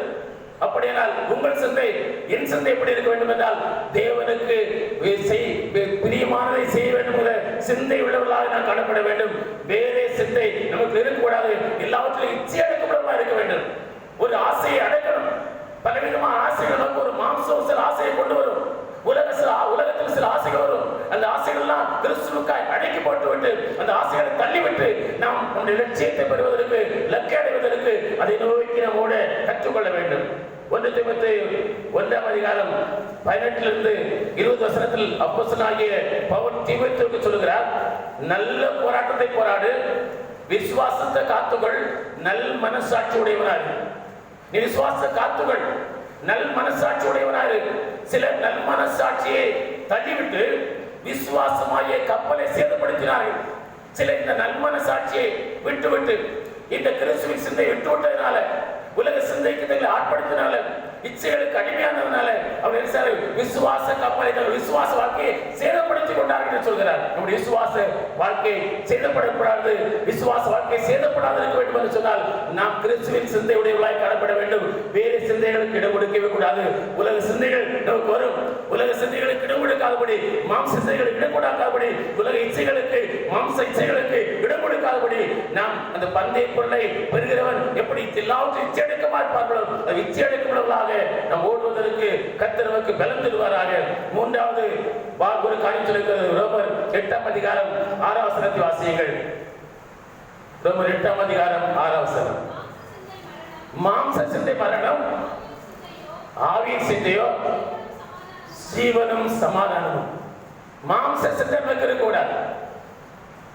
அப்படி அப்படியானால் உங்கள் சிந்தை என் சிந்தை எப்படி இருக்க வேண்டும் என்றால் தேவனுக்கு பிரியமானதை செய்ய வேண்டும் என்ற சிந்தை உள்ளவர்களாக நாம் காணப்பட வேண்டும். வேறே சிந்தை நமக்கு இருக்கக்கூடாது. எல்லாவற்றிலும் இச்சை அடக்கப்படமா இருக்க வேண்டும். ஒரு ஆசையை அடக்கணும். பலவிதமான ஆசைகள் நமக்கு ஒரு மாம்சம் சில ஆசையை கொண்டு வரும். உலகத்தில் சில ஆசைகள் வரும். அந்த ஆசைகள் எல்லாம் கிறிஸ்துவுக்காய் அடக்கி போட்டுவிட்டு அந்த ஆசைகளை தள்ளிவிட்டு நாம் நம்முடைய லட்சியத்தை பெறுவதற்கு லட்சிய அடைவதற்கு அதை நோக்கி நம்மோட கற்றுக்கொள்ள வேண்டும். 1 தீமோத்தேயு 1:18 20 வசனத்தில் அப்போஸ்தலனாகிய பவுல் தீமோத்தேயுவுக்கு சொல்கிறார், நல்ல போராட்டத்தை போராடு, விசுவாசத்தை காத்துக்கொள், நல் மனசாட்சி உடையவனாக. நீ விசுவாசத்தை காத்துக்கொள், நல் மனசாட்சி உடையவனாக. சிலர் நல் மனசாட்சியை தள்ளிவிட்டு விசுவாசமாகிய கப்பலை சேதப்படுத்தினார்கள். சிலர் இந்த நல் மனசாட்சியை விட்டுவிட்டு இந்த கிறிஸ்துவின் சிந்தை விட்டு விட்டதுனால, உலக சிந்தைக்கு தங்களை ஆட்படுத்தினால, இச்சைகளுக்கு அடிமையானதுனால அவர் விசுவாச கப்பலை விசுவாச வாழ்க்கையை சேதப்படுத்திக் கொண்டார்கள் என்று சொல்கிறார். நம்முடைய விசுவாச வாழ்க்கை சேதப்படக்கூடாது, விசுவாச வாழ்க்கை சேதப்படாது இருக்க வேண்டும் என்று சொன்னால் நாம் கிறிஸ்துவின் சிந்தை உடையவர்களாய் காணப்பட வேண்டும். வேறு சிந்தைகளுக்கு இடம் கொடுக்கவே கூடாது. உலக சிந்தைகள் நமக்கு வரும். உலக சிந்தைகளுக்கு இடம் கொடுக்காதபடி, மாம்ச சிந்தைகளுக்கு இடம் கொடுக்காதபடி, உலக இச்சைகளுக்கு மாம்ச இச்சைகளுக்கு இடம் கொடுக்காதபடி நாம் அந்த பந்தய பொருளை பெறுகிறவன் எப்படி எல்லாவற்றையும் இச்சை எடுக்கமா இருப்பார்களோ இச்சை எடுக்கப்படவர்களாக நாம் ஓடுவதற்கு கர்த்தர் நமக்கு பலம் தருவாராக. மூன்றாவது ஒரு காரியம் சொல்லுகிறது. ரோமர் 8:6 வசனத்தை வாசியுங்கள். ரோமர் 8:6 மாம்ச சிந்தை மரணம், ஆவியின் சிந்தையோ ஜீவனும் சமாதானமும். மாம்ச சிந்தை நமக்கு இருக்கக்கூடாது.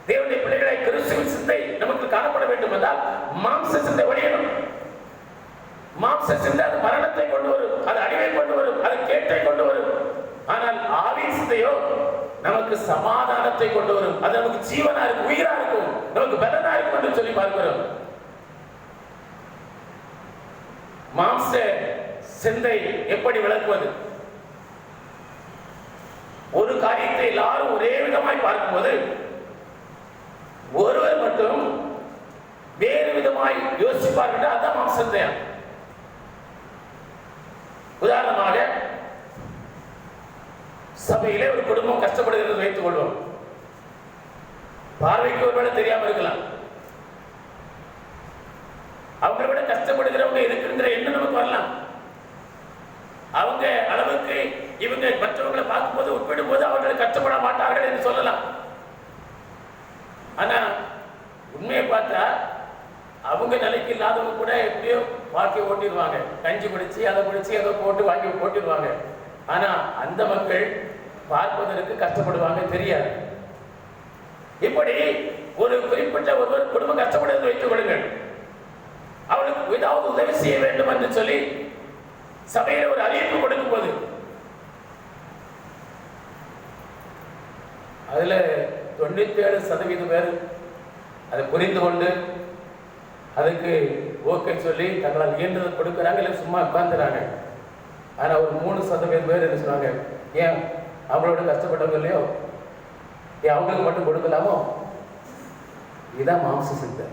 தேவனுடைய பிள்ளைகளை கிறிஸ்துவின் சிந்தை நமக்கு காணப்பட வேண்டும் என்றால் மாம்ச சிந்தை ஒழியணும். மாம்ச சிந்தை அது மரணத்தை கொண்டு வரும், அது அழிவை கொண்டு வரும், அது கேட்டை கொண்டு வரும். ஆனால் ஆவியின் சிந்தையோ நமக்கு சமாதானத்தை கொண்டு வரும். அது நமக்கு ஜீவனா இருக்கும், உயிரா இருக்கும், நமக்கு பலனா இருக்கும் என்று சொல்லி பார்க்கிறோம். மாம்ச சிந்தை எப்படி விளக்குவது? ஒரு காரியத்தை எல்லாரும் ஒரே விதமாய் பார்க்கும்போது ஒருவர் மட்டும் வேறு விதமாய் யோசிப்பார்கள். அதான் மாம்ச சிந்தை. உதாரணமாக சபையிலே ஒரு குடும்பம் கஷ்டப்படுகிறது வைத்துக் கொள்வோம். பார்வைக்கு ஒருவேளை தெரியாம இருக்கலாம். அவங்களை விட கஷ்டப்படுகிறவங்க இருக்குங்கிற எண்ணம் நமக்கு வரலாம். அவங்க அளவுக்கு இவங்க மற்றவங்களை பார்க்கும்போது ஒப்பிடும் போது அவர்கள் கஷ்டப்பட மாட்டார்கள் என்று சொல்லலாம். ஆனா உண்மையை பார்த்தா அவங்க நிலைக்கு இல்லாதவங்க கூட எப்படியோ வாழ்க்கை ஓட்டிடுவாங்க. கஞ்சி குடிச்சு அதை குடிச்சு ஏதோ போட்டு வாங்கி போட்டிடுவாங்க. ஆனா அந்த மக்கள் பார்ப்பதற்கு கஷ்டப்படுவாங்க, தெரியாது. இப்படி ஒரு குறிப்பிட்ட ஒருவர் குடும்பம் கஷ்டப்படுவதை வைத்துக் கொள்ளுங்கள். அவளுக்கு ஏதாவது உதவி செய்ய வேண்டும் என்று சொல்லி சபையில ஒரு அறிவிப்பு கொடுக்கும் போது அதுல 97% பேர் அதை புரிந்து கொண்டு அதுக்கு ஓகே சொல்லி தங்களால் இயன்றதை கொடுக்குறாங்க, இல்லை சும்மா உட்கார்ந்துறாங்க. ஆனால் ஒரு 3% பேர் என்ன சொன்னாங்க, ஏன் அவங்களோட கஷ்டப்பட்டவங்க இல்லையோ, ஏன் அவங்களுக்கு மட்டும் கொடுக்கலாமோ? இதுதான் மாம்ச சிந்தை.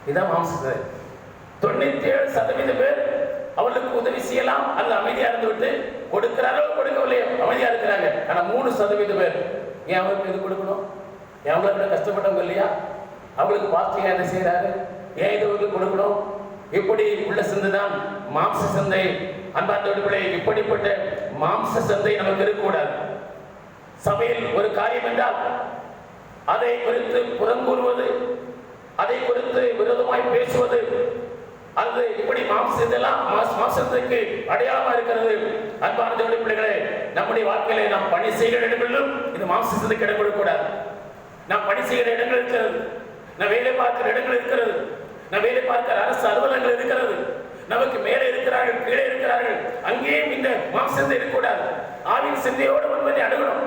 இதுதான் மாம்ச சிந்தை. 97% பேர் அவளுக்கு உதவி செய்யலாம், அல்லது அமைதியா இருந்து விட்டு கொடுக்கிறாரோ கொடுக்கவில்லையோ அமைதியா இருக்கிறாங்க. ஆனா 3% பேர் ஏன் அவங்களுக்கு இது கொடுக்கணும்? ஏன் அவங்களுக்கு கஷ்டப்பட்டவங்க இல்லையா? அவங்களுக்கு பாஸ்டிங் என்ன செய்யறாரு, ஏன் இது கொடுக்கணும்? இப்படி உள்ள சிந்தை தான் மாம்ச சிந்தை. அன்பார்ந்தவர்களே, இப்படிப்பட்ட மாம்ச சிந்தை நமக்கு இருக்கக்கூடாது. சபையில் ஒரு காரியம் என்றால் அதை குறித்து புறங்கூறுவது, அதை குறித்து விரோதமாய் பேசுவது, அது இப்படி மாம்சத்துக்கு அடையாளமா இருக்கிறது. அன்பான தேவனுடைய பிள்ளைகளே, நம்முடைய வாழ்க்கையிலே நாம் பணி செய்கிற இடங்களிலும் இது மாம்சத்துக்கு இடம் கொடுக்கக்கூடாது. நாம் பணி செய்கிற இடங்கள் இருக்கிறது, நான் வேலை பார்க்கிற இடங்கள் இருக்கிறது, நான் வேலை பார்க்கிற அரசு அலுவலகங்கள் இருக்கிறது, நமக்கு மேலே இருக்கிறார்கள் கீழே இருக்கிறார்கள், அங்கேயும் இந்த மாம்சத்தை இருக்கக்கூடாது. ஆவின் சிந்தையோடு ஒன்பதை அணுகணும்.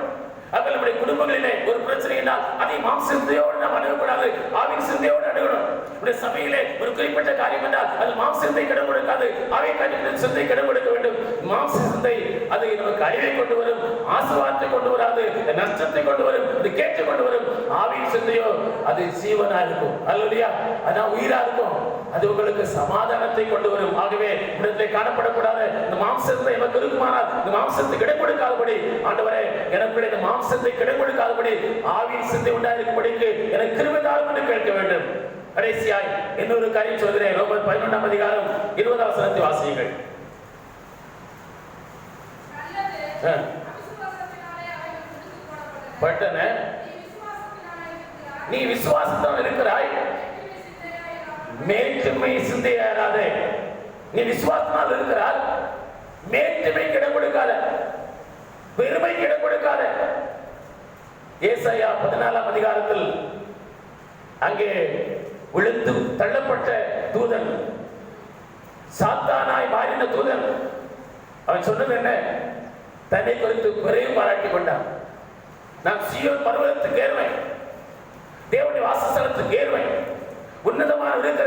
அப்ப நம்முடைய குடும்பங்களிலே ஒரு பிரச்சனை என்றால் அதை மாம்ச சிந்தையோடு நாம் அணுகக்கூடாது, ஆவின் சிந்தையோடு அணுகணும். நம்முடைய சபையிலே ஒரு குறிப்பிட்ட காரியம் என்றால் அது மாம்ச சிந்தை கிடம் கொடுக்காது, ஆவின் சிந்தை கிடம் கொடுக்க வேண்டும். மாம்ச சிந்தை அது நமக்கு அழிவை கொண்டு வரும், ஆசீர்வாதத்தை கொண்டு வராது, நஷ்டத்தை கொண்டு வரும், அது கேட்டு கொண்டு வரும். ஆவியின் சிந்தையோ அது ஜீவனா இருக்கும், அல்லையா, அதான் உயிரா இருக்கும், அது உங்களுக்கு சமாதானத்தை கொண்டு வரும். ஆகவே இடத்திலே காணப்படக்கூடாது இந்த மாம்சத்தை நமக்கு இருக்குமானால் இந்த மாம்சத்தை கிடை கொடுக்காதபடி, ஆண்டவரே எனக்கு இந்த மாம்சத்தை கிடை கொடுக்காதபடி ஆவியின் சிந்தை உண்டாயிருக்கும்படிக்கு எனக்கு கிருபை தாரும் என்று கேட்க வேண்டும். கடைசியாய் இன்னொரு காரியம் சொல்கிறேன். ரோமர் 11ஆம் அதிகாரம் 20ஆம் வசனத்தை வாசியுங்கள். பட்டன நீ விசுவாசத்தால் இருக்கிறாய், மேட்டுமை சிந்தையாராதே. நீ விசுவாசத்தால் இருக்கிறாய், மேட்டுமை கிட கொடுக்காத, பெருமை கிட கொடுக்காத. ஏசாயா 14ஆம் அதிகாரத்தில் அங்கே விழுந்து தள்ளப்பட்ட தூதன், சாத்தானாய் மாறின தூதன், அவன் சொன்னது என்ன? தன்னை குறித்து பெரிய பாராட்டி கொண்டான். நான் சீயோன் பர்வதத்துக்கு ஏறுவேன், தேவனுடைய வாசஸ்தலத்துக்கு ஏறுவேன், உன்னதமான